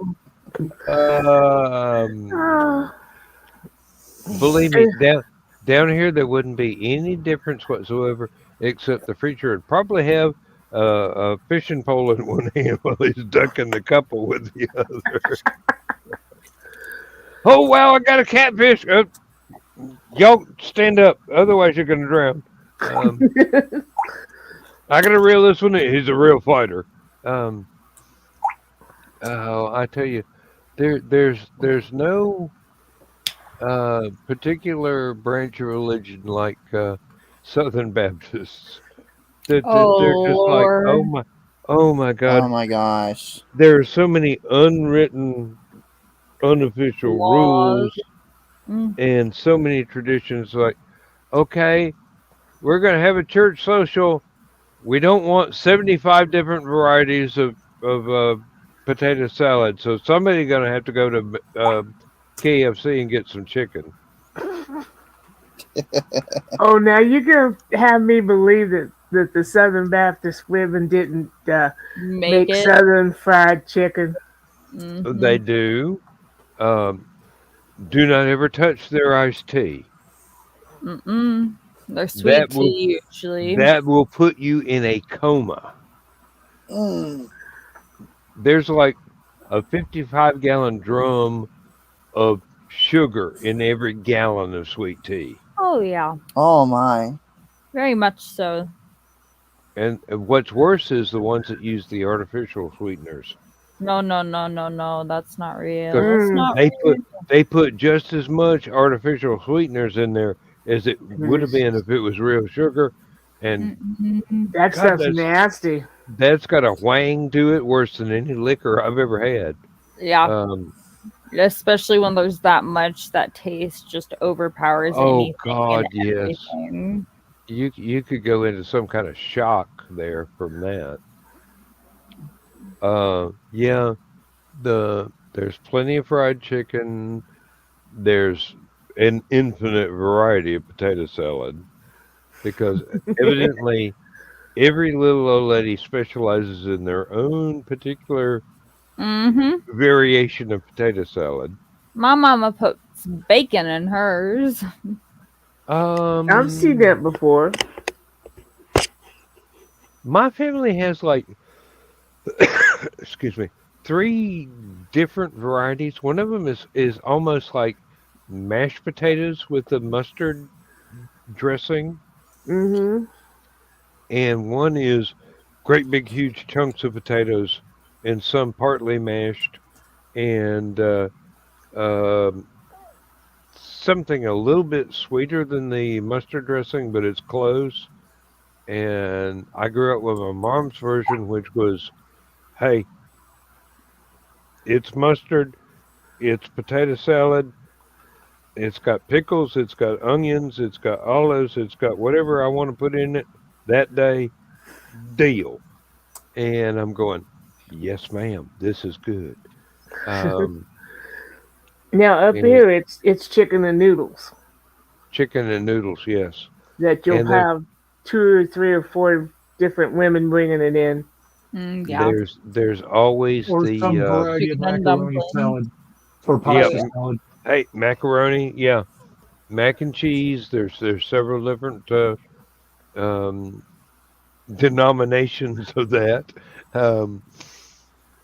Oh, Believe me, down here there wouldn't be any difference whatsoever, except the preacher would probably have a fishing pole in one hand while he's ducking the couple with the other. Oh wow! I got a catfish. Y'all stand up, otherwise you're gonna drown. I gotta reel this one in. He's a real fighter. Oh, I tell you, there's no particular branch of religion like Southern Baptists. They're Oh just like, Lord. oh my God. Oh my gosh. There are so many unwritten, unofficial Laws. rules and so many traditions. Like, okay, we're gonna have a church social. We don't want 75 different varieties of potato salad, so somebody's gonna have to go to KFC and get some chicken. oh, now you're gonna have me believe that the Southern Baptist women didn't make it. Southern fried chicken. They do. Do not ever touch their iced tea. They're sweet tea usually. That will put you in a coma. There's like a 55-gallon drum of sugar in every gallon of sweet tea. Oh yeah. Oh my. Very much so. And what's worse is the ones that use the artificial sweeteners. No. That's not real. Because That's not they put just as much artificial sweeteners in there as it would have been if it was real sugar. And That stuff's nasty. That's got a whang to it worse than any liquor I've ever had. Yeah. Especially when there's that much, that taste just overpowers anything. Oh God, yes. Everything. You could go into some kind of shock there from that. Yeah, there's plenty of fried chicken. There's an infinite variety of potato salad because evidently every little old lady specializes in their own particular variation of potato salad. My mama puts bacon in hers. I've seen that before. My family has like, excuse me, 3 different varieties. One of them is almost like mashed potatoes with the mustard dressing. And one is great big huge chunks of potatoes and some partly mashed and something a little bit sweeter than the mustard dressing, but it's close. And I grew up with my mom's version, which was, hey, it's mustard, it's potato salad, it's got pickles, it's got onions, it's got olives, it's got whatever I want to put in it that day, deal. And I'm going, yes, ma'am, this is good. Um, Now up and here, it's chicken and noodles chicken and noodles, yes. that you'll And have 2 or 3 or 4 different women bringing it in. Yeah. there's always Or the some variety of Chicken and macaroni dumpling. salad or Oh yeah, pasta yeah. salad. hey, macaroni, yeah, mac and cheese. There's several different um, denominations of that, um,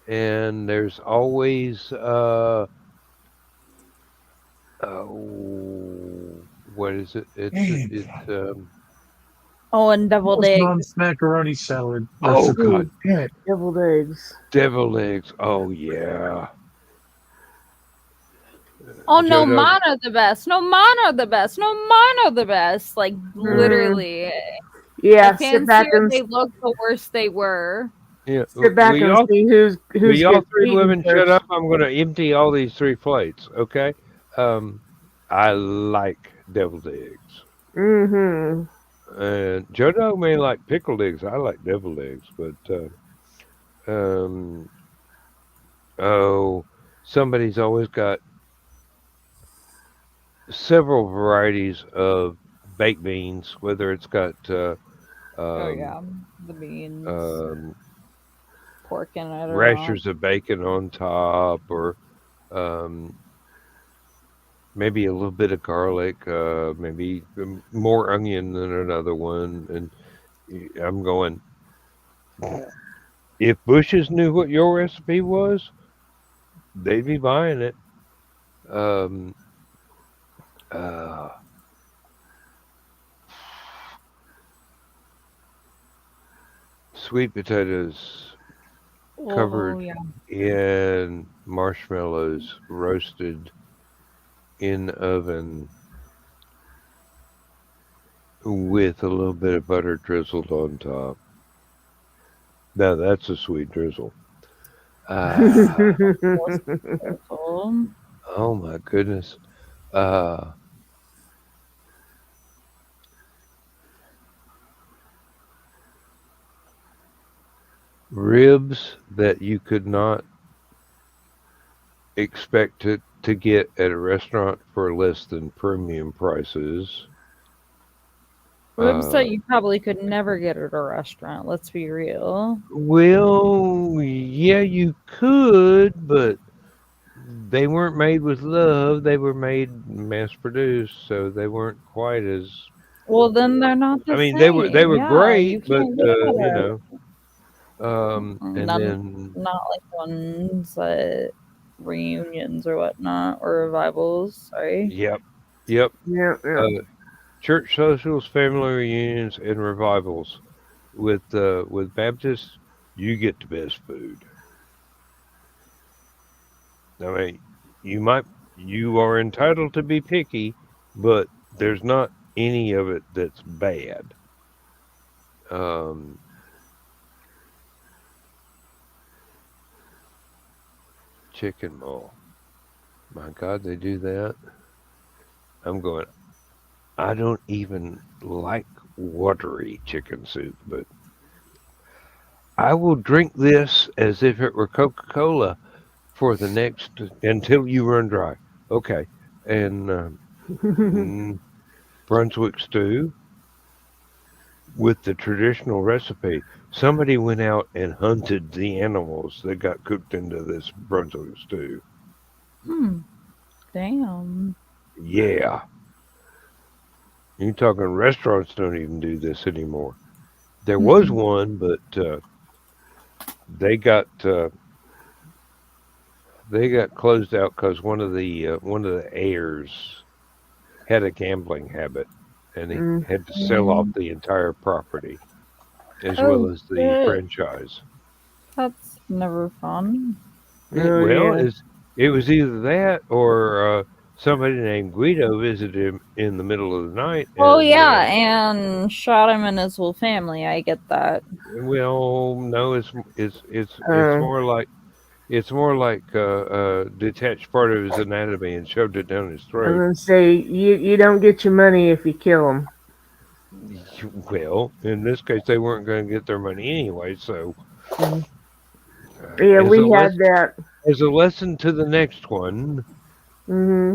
and there's always what is it? Dang, Oh, and deviled almost eggs. mom's macaroni salad oh recipe. god, Ooh, Yeah. deviled eggs. deviled eggs. Oh yeah. Oh no, Jodo, mine are the best. No, mine are the best. No, mine are the best. Like Mhm. literally, Yeah, the fancier they look, the worse they were. yeah. sit back and see Will who's y'all gets three eaten women shut first. up? I'm gonna empty all these 3 plates. Okay. Um, I like deviled eggs. Mm-hmm. And Jodo may like pickled eggs. I like deviled eggs, but um, oh, somebody's always got several varieties of baked beans. Whether it's got Oh um, yeah, the beans, um, pork in it or not. rashers of bacon on top, or um, maybe a little bit of garlic, maybe more onion than another one, and I'm going. If Bush's knew what your recipe was, they'd be buying it. Um, uh, sweet potatoes Oh covered yeah. in marshmallows, roasted in the oven with a little bit of butter drizzled on top. Now that's a sweet drizzle. Ah, Most wonderful. oh my goodness. Uh, ribs that you could not expect to get at a restaurant for less than premium prices. Ribs Uh, that you probably could never get at a restaurant. Let's be real. well, yeah, you could, but they weren't made with love. They were made mass produced, so they weren't quite as. Well, then they're not I the mean, same. they were Yeah, you great, but can't get you better. know, and None, then not like ones at reunions or whatnot or revivals. Sorry. yep, yep. Yeah, yeah. Uh, church socials, family reunions, and revivals. With Baptists, you get the best food. I mean, you are entitled to be picky, but there's not any of it that's bad. Um, chicken mall. My God, they do that. I'm going. I don't even like watery chicken soup, but I will drink this as if it were Coca-Cola for the next until you run dry. Okay, and mm, Brunswick stew with the traditional recipe. Somebody went out and hunted the animals that got cooked into this Brunswick stew. Hmm. Damn. Yeah, you talking restaurants don't even do this anymore. There was Mm-mm. one, but they got uh, they got closed out because one of the heirs had a gambling habit, and he Mm. had to sell off the entire property as well Oh as the shit. franchise. That's never fun. Oh Well, yeah. it was either that or somebody named Guido visited him in the middle of the night, Oh and yeah, and shot him and his whole family. I get that. well, no, it's Uh, more like detached part of his anatomy and shoved it down his I'm throat. gonna say you don't get your money if you kill them. Well, in this case, they weren't going to get their money anyway. So, Yeah, as a we had that. lesson to the next one, Hmm.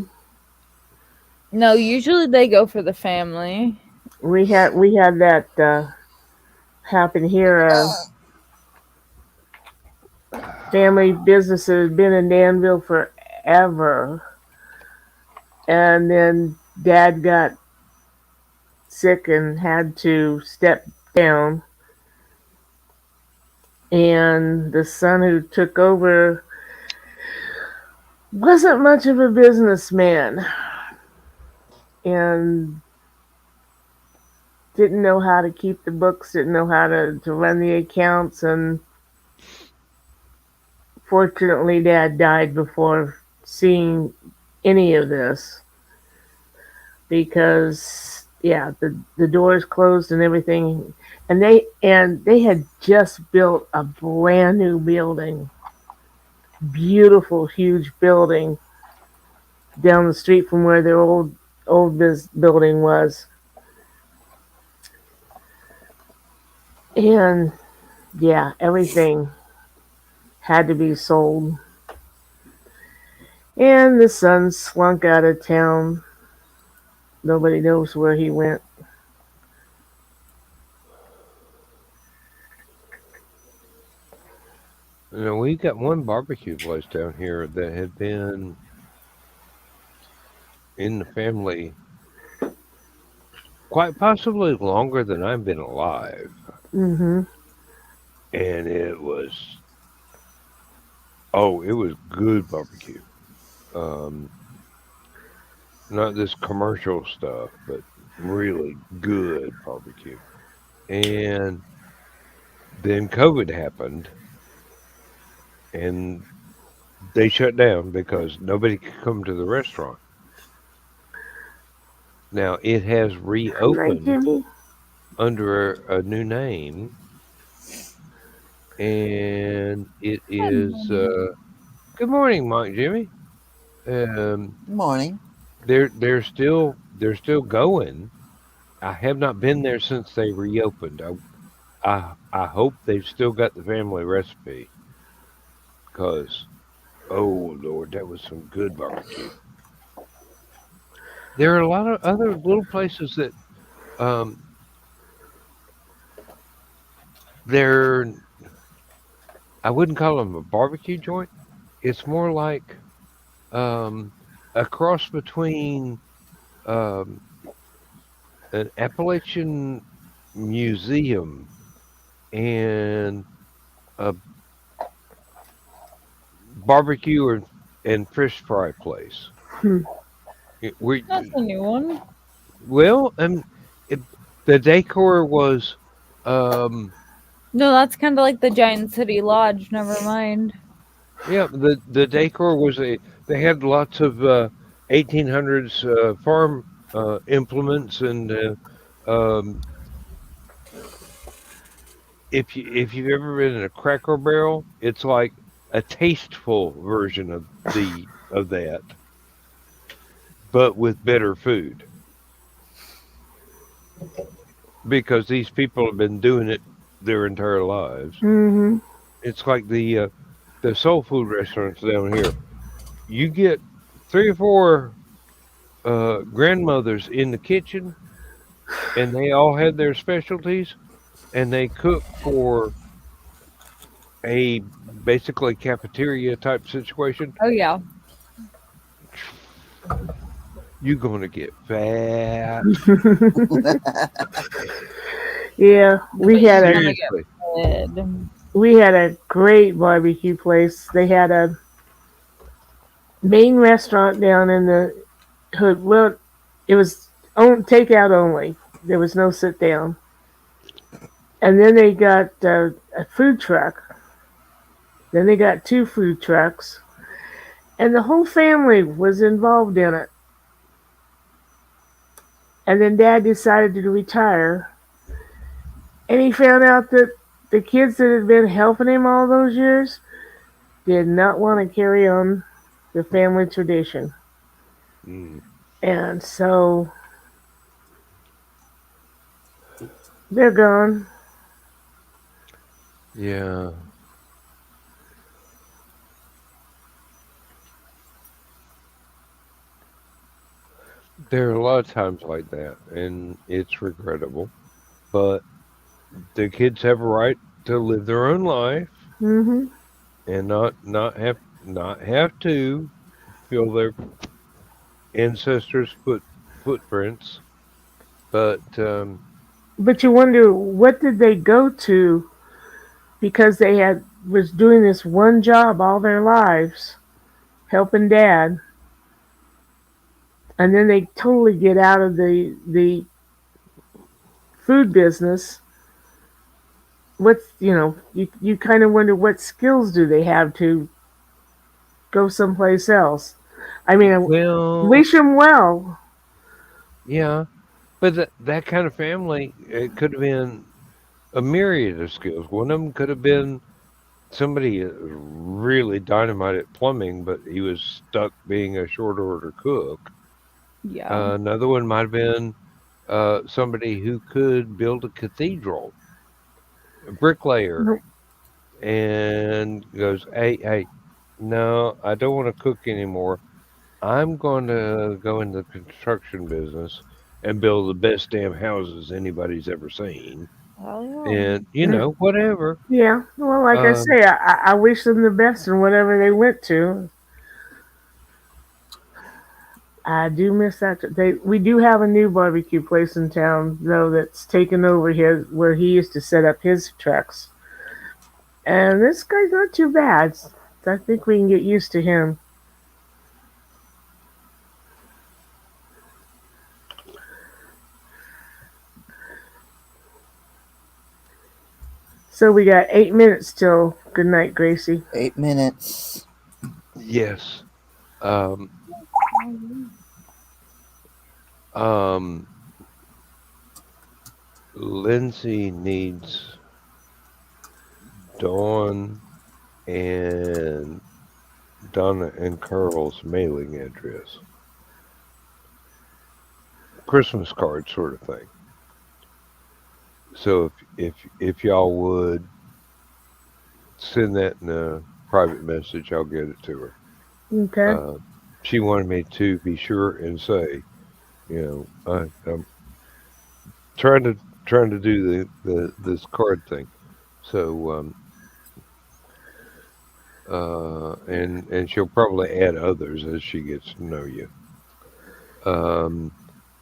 No, usually they go for the family. We had that happen here. Family business that had been in Danville forever, and then Dad got sick and had to step down, and the son who took over wasn't much of a businessman and didn't know how to keep the books, didn't know how to run the accounts, and fortunately Dad died before seeing any of this because yeah, the doors closed and everything, and they had just built a brand new building, beautiful huge building down the street from where their old building was. And yeah, everything had to be sold. And the son slunk out of town. Nobody knows where he went. we've got one barbecue place down here that had been in the family quite possibly longer than I've been alive, Hmm. and it was good barbecue. Um, Not this commercial stuff, but really good barbecue. And then COVID happened, and they shut down because nobody could come to the restaurant. Now it has Right, reopened Jimmy? under a new name, and it is. Good morning, Mike Jimmy. Morning. They're still going. I have not been there since they reopened. I hope they've still got the family recipe because oh Lord, that was some good barbecue. There are a lot of other little places that um they're I wouldn't call them a barbecue joint. It's more like um a cross between um an Appalachian museum and a barbecue and fish fry place. Hmm. We That's a new one. well, it, the decor was um No, that's kind of like the Giant City Lodge. Never mind. yeah, the decor was they had lots of 1800s farm implements and um if you've ever been in a Cracker Barrel, it's like a tasteful version of that, but with better food because these people have been doing it their entire lives. Hmm. It's like the soul food restaurants down here. You get three or four grandmothers in the kitchen, and they all had their specialties, and they cook for a basically cafeteria type situation. Oh yeah. You're gonna get fat. Yeah, But you're gonna get Seriously. fed. we had a great barbecue place. They had a main restaurant down in the hood. Well, it was takeout only. There was no sit down. And then they got a food truck. Then they got two food trucks. and the whole family was involved in it. And then Dad decided to retire, and he found out that the kids that had been helping him all those years did not want to carry on the family tradition. Mm. And so they're gone. Yeah. There are a lot of times like that, and it's regrettable. But the kids have a right to live their own life Hmm. and not have to feel their ancestors' footprints. But But you wonder, what did they go to because they had was doing this one job all their lives, helping Dad, and then they totally get out of the food business. What's you kind of wonder what skills do they have to go someplace else. I mean, I well, wish them well. yeah. But that kind of family, it could have been a myriad of skills. One of them could have been somebody really dynamite at plumbing, but he was stuck being a short order cook. Yeah. Another one might have been somebody who could build a cathedral, a bricklayer, and goes, hey, no, I don't want to cook anymore. I'm going to go into the construction business and build the best damn houses anybody's ever seen. Oh And, Mm. whatever. Yeah, well, like I Um, say, I wish them the best in whatever they went to. I do miss that. We do have a new barbecue place in town though that's taken over his where he used to set up his trucks, and this guy's not too bad. I think we can get used to him. So we got 8 minutes till good night, Gracie. 8 minutes. yes. Um, um, Lindsay needs Dawn and Donna and Carl's mailing address. Christmas card sort of thing. So if y'all would send that in a private message, I'll get it to her. Okay. She wanted me to be sure and say, I'm trying to do the this card thing. So and she'll probably add others as she gets to know you.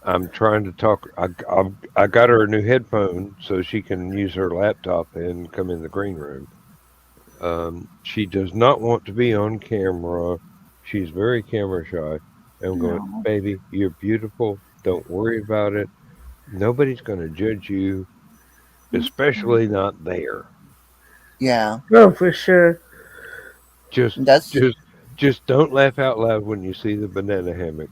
I'm trying to talk. I got her a new headphone so she can use her laptop and come in the green room. She does not want to be on camera. She's very camera shy. I'm going, no. baby, you're beautiful. Don't worry about it. Nobody's going to judge you, especially not there. Yeah, Oh, for sure. Just, that's just, just don't laugh out loud when you see the banana hammock.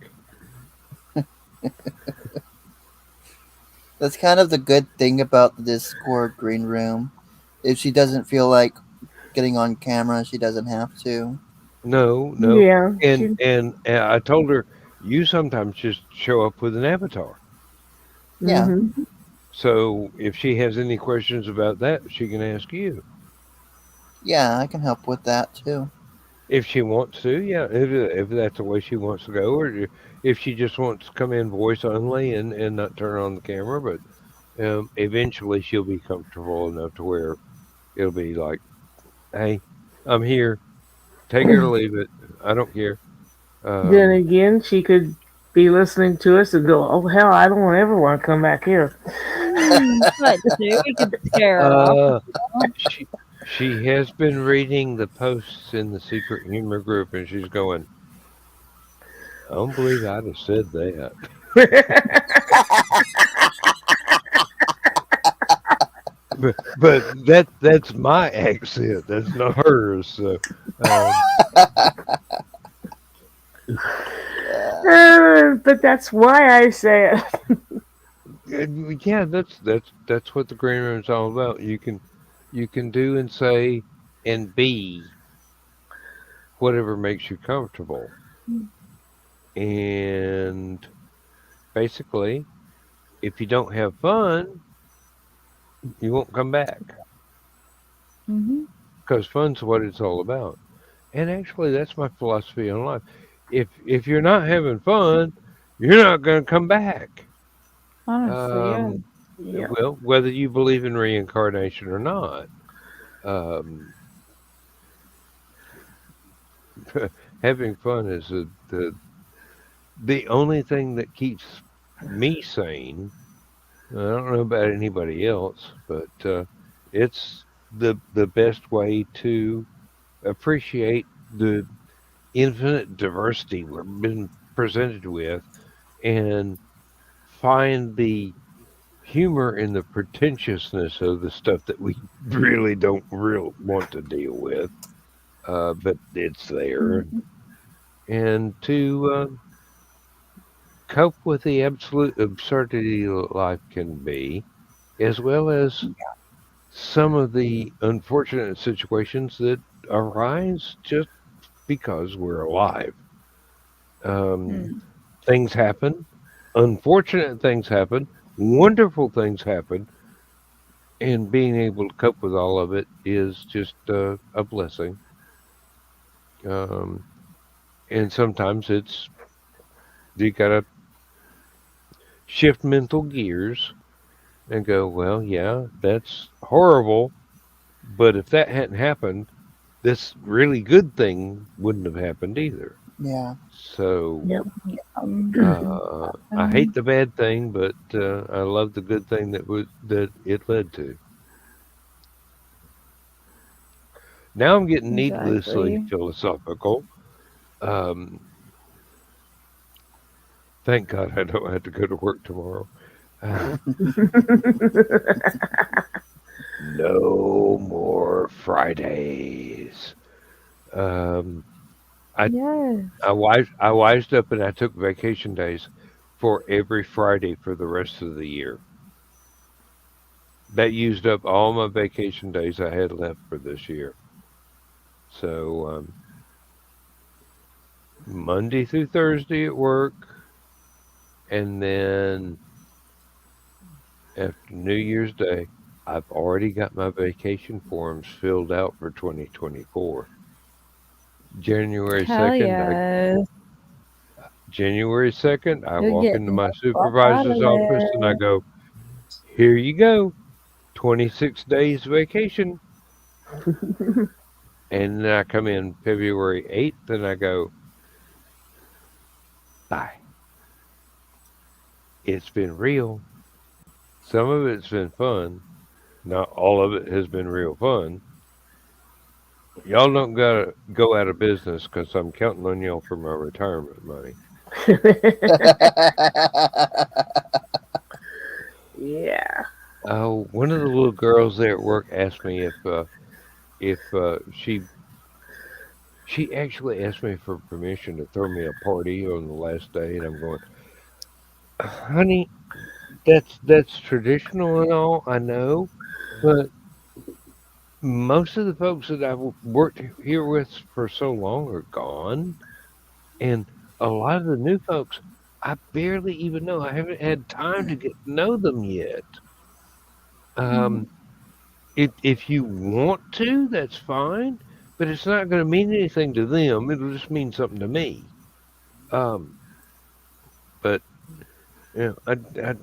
that's kind of the good thing about the Discord green room. If she doesn't feel like getting on camera, she doesn't have to. No, Yeah. and I told her you sometimes just show up with an avatar. Yeah, Mm-hmm. So if she has any questions about that, she can ask you. yeah, I can help with that too. If she wants to, yeah, if that's the way she wants to go, or if she just wants to come in voice only and not turn on the camera, but eventually she'll be comfortable enough to where it'll be like, hey, I'm here, take it or leave it, I don't care. Then Um, again, she could be listening to us and go, "Oh hell, I don't ever want to come back here." But see, we could scare her off. uh, she has been reading the posts in the secret humor group, and she's going, I don't believe I'd have said that. But that's my accent. That's not hers. So, But that's why I say it. Yeah, that's what the green room is all about. You can do and say and be whatever makes you comfortable. And basically, if you don't have fun, you won't come back Mm-hmm. because fun's what it's all about. And actually, that's my philosophy on life. If you're not having fun, you're not going to come back. Honestly, yeah. Um, Yep. well, whether you believe in reincarnation or not, um, having fun is the only thing that keeps me sane. I don't know about anybody else, but it's the best way to appreciate the infinite diversity we're been presented with and find the humor in the pretentiousness of the stuff that we really don't real want to deal with, but it's there, and to cope with the absolute absurdity that life can be, as well as some of the unfortunate situations that arise just because we're alive. Um, Mm. things happen, unfortunate things happen, wonderful things happen, and being able to cope with all of it is just a blessing. Um, and sometimes it's you gotta shift mental gears and go, well, yeah, that's horrible, but if that hadn't happened, this really good thing wouldn't have happened either. Yeah. So Yep. I hate the bad thing, but I love the good thing that it led to. Now I'm getting needlessly Exactly. philosophical. Um, thank God I don't have to go to work tomorrow. Uh, no more Fridays. Um, I Yes. I wised up and I took vacation days for every Friday for the rest of the year. That used up all my vacation days I had left for this year. So Monday through Thursday at work, and then after New Year's Day, I've already got my vacation forms filled out for 2024. January Hell 2nd, I yes. January 2nd, I You're walk into getting my the fuck out supervisor's of office and I there. go, "Here you go. 26 days vacation." And then I come in February 8th and I go, "Bye. It's been real. Some of it's been fun. Not all of it has been real fun. Y'all don't gotta go out of business because I'm counting on y'all for my retirement money." Yeah. Oh, one of the little girls there at work asked me if she actually asked me for permission to throw me a party on the last day, and I'm going, "Honey, that's traditional and all, I know, but most of the folks that I've worked here with for so long are gone, and a lot of the new folks I barely even know. I haven't had time to get to know them yet. Um, if you want to, that's fine, but it's not going to mean anything to them. It'll just mean something to me. Um, but I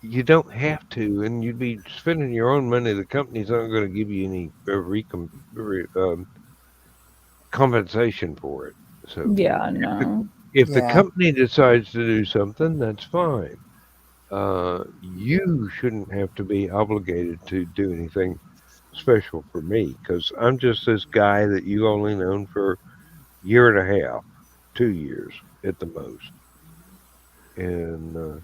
you don't have to, and you'd be spending your own money. The company's not going to give you any compensation for it. So Yeah, if the, no. if the Yeah. company decides to do something, that's fine. You shouldn't have to be obligated to do anything special for me because I'm just this guy that you've only known for a year and a half, 2 years at the most. And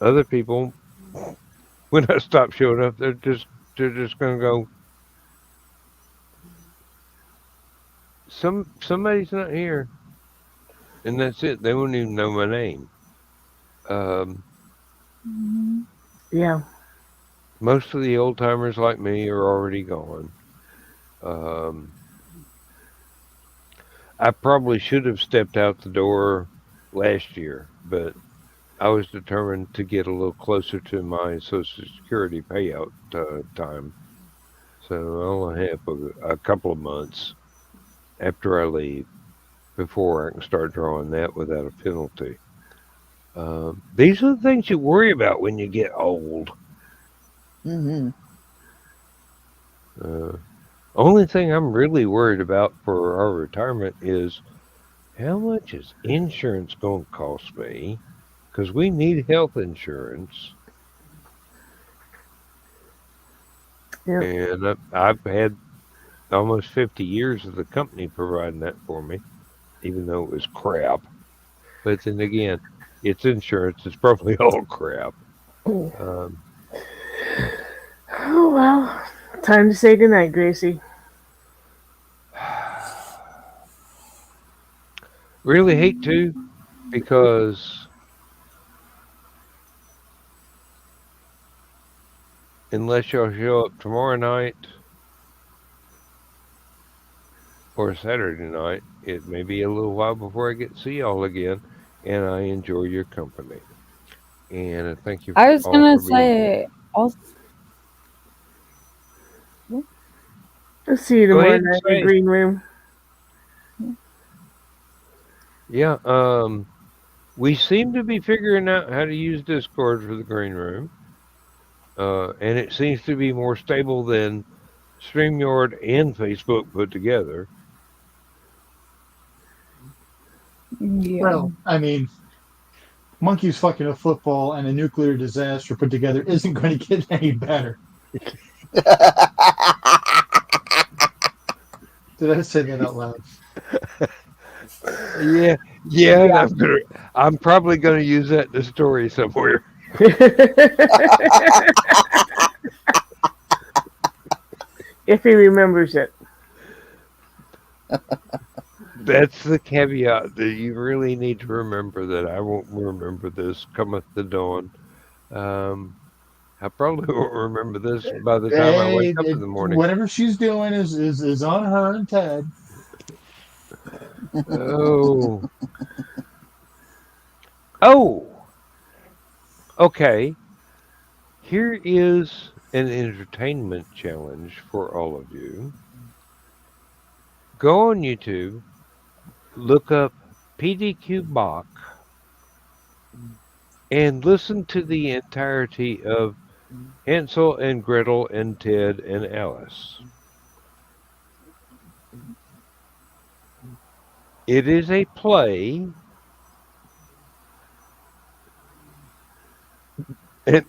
other people, when I stop showing up, they're just gonna go. Somebody's not here. and that's it. They won't even know my name. Um, Yeah. Most of the old timers like me are already gone. Um, I probably should have stepped out the door last year, but I was determined to get a little closer to my Social Security payout time. So I'll have a couple of months after I leave before I can start drawing that without a penalty. These are the things you worry about when you get old. Hmm. Uh, Only thing I'm really worried about for our retirement is how much is insurance going to cost me? Because we need health insurance, Yep. and I've had almost 50 years of the company providing that for me, even though it was crap. But then again, it's insurance. It's probably all crap. Um, Oh well. Time to say goodnight, Gracie. really hate to because unless y'all show up tomorrow night or Saturday night, it may be a little while before I get to see y'all again. And I enjoy your company. And I thank you I was all gonna for being here. say also. I'll see you Go tomorrow ahead and night in the say, green room. yeah, we seem to be figuring out how to use Discord for the green room. And it seems to be more stable than StreamYard and Facebook put together. Yeah. Well, I mean, monkeys fucking a football and a nuclear disaster put together isn't going to get any better. Did I say that out loud? Yeah, yeah, and I'm probably gonna use that in the story somewhere. If he remembers it. That's the caveat that you really need to remember that I won't remember this cometh the dawn. Um, I probably won't remember this by the time I wake Hey, up in the morning. whatever she's doing is on her and Ted. Oh, oh, okay. Here is an entertainment challenge for all of you. Go on YouTube, look up PDQ Bach, and listen to the entirety of Hansel and Gretel and Ted and Alice. It is a play, and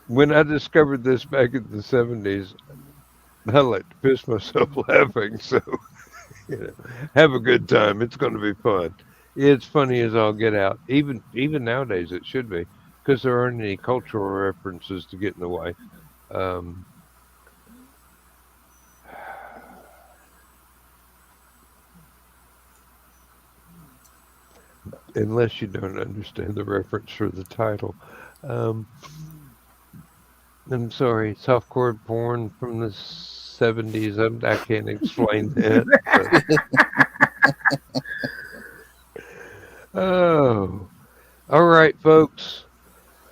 when I discovered this back in the 70s, I like to piss myself laughing. So, have a good time. It's going to be fun. It's funny as all get out. Even nowadays, it should be because there aren't any cultural references to get in the way. Um, unless you don't understand the reference for the title. Um, I'm sorry, softcore porn from the 70s. I can't explain that. Oh, all right, folks.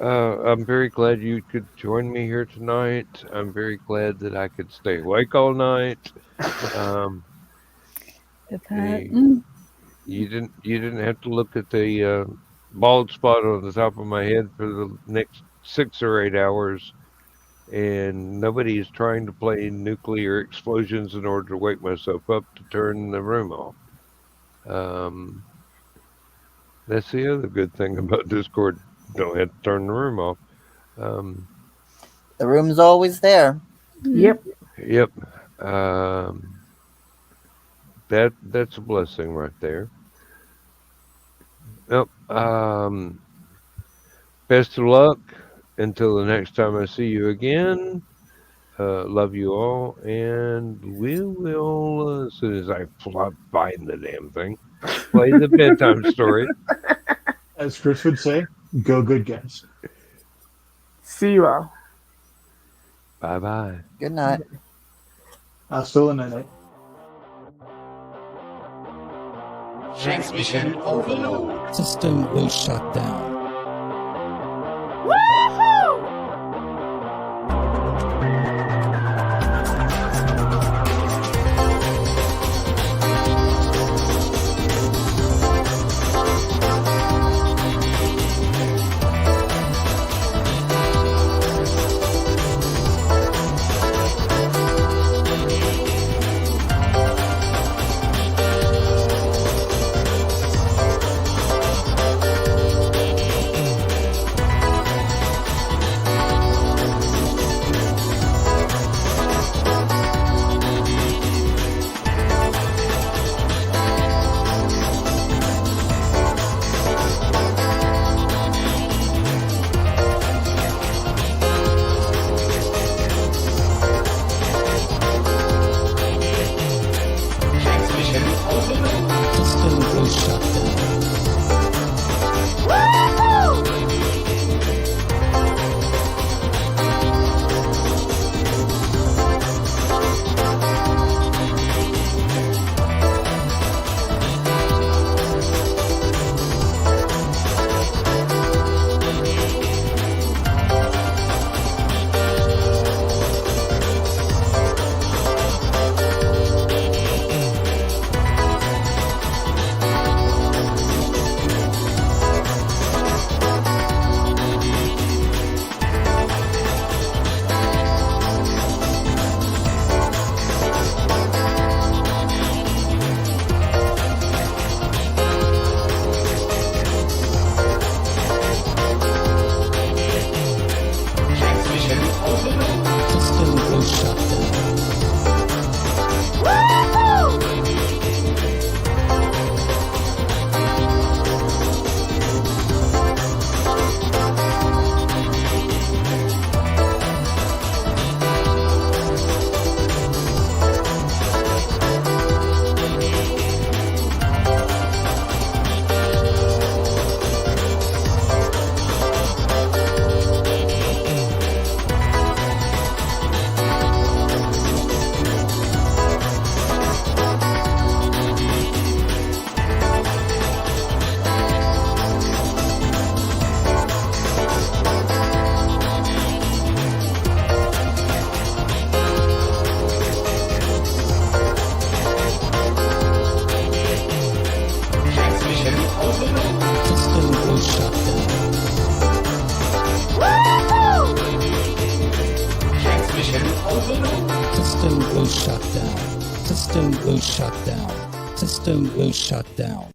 I'm very glad you could join me here tonight. I'm very glad that I could stay awake all night. Um, you, you didn't have to look at the bald spot on the top of my head for the next 6 or 8 hours, and nobody is trying to play nuclear explosions in order to wake myself up to turn the room off. Um, that's the other good thing about Discord. Don't have to turn the room off. Um, The room's always there. Yep. yep. Um, that's a blessing right there. Yep. Best of luck until the next time I see you again. Love you all, and we will, as soon as I find the damn thing, play the bedtime story. As Chris would say, go good guys. See you all. Bye-bye. Good night. Hasta la night. Transmission overload. System will shut down. System will shut down. System will shut down.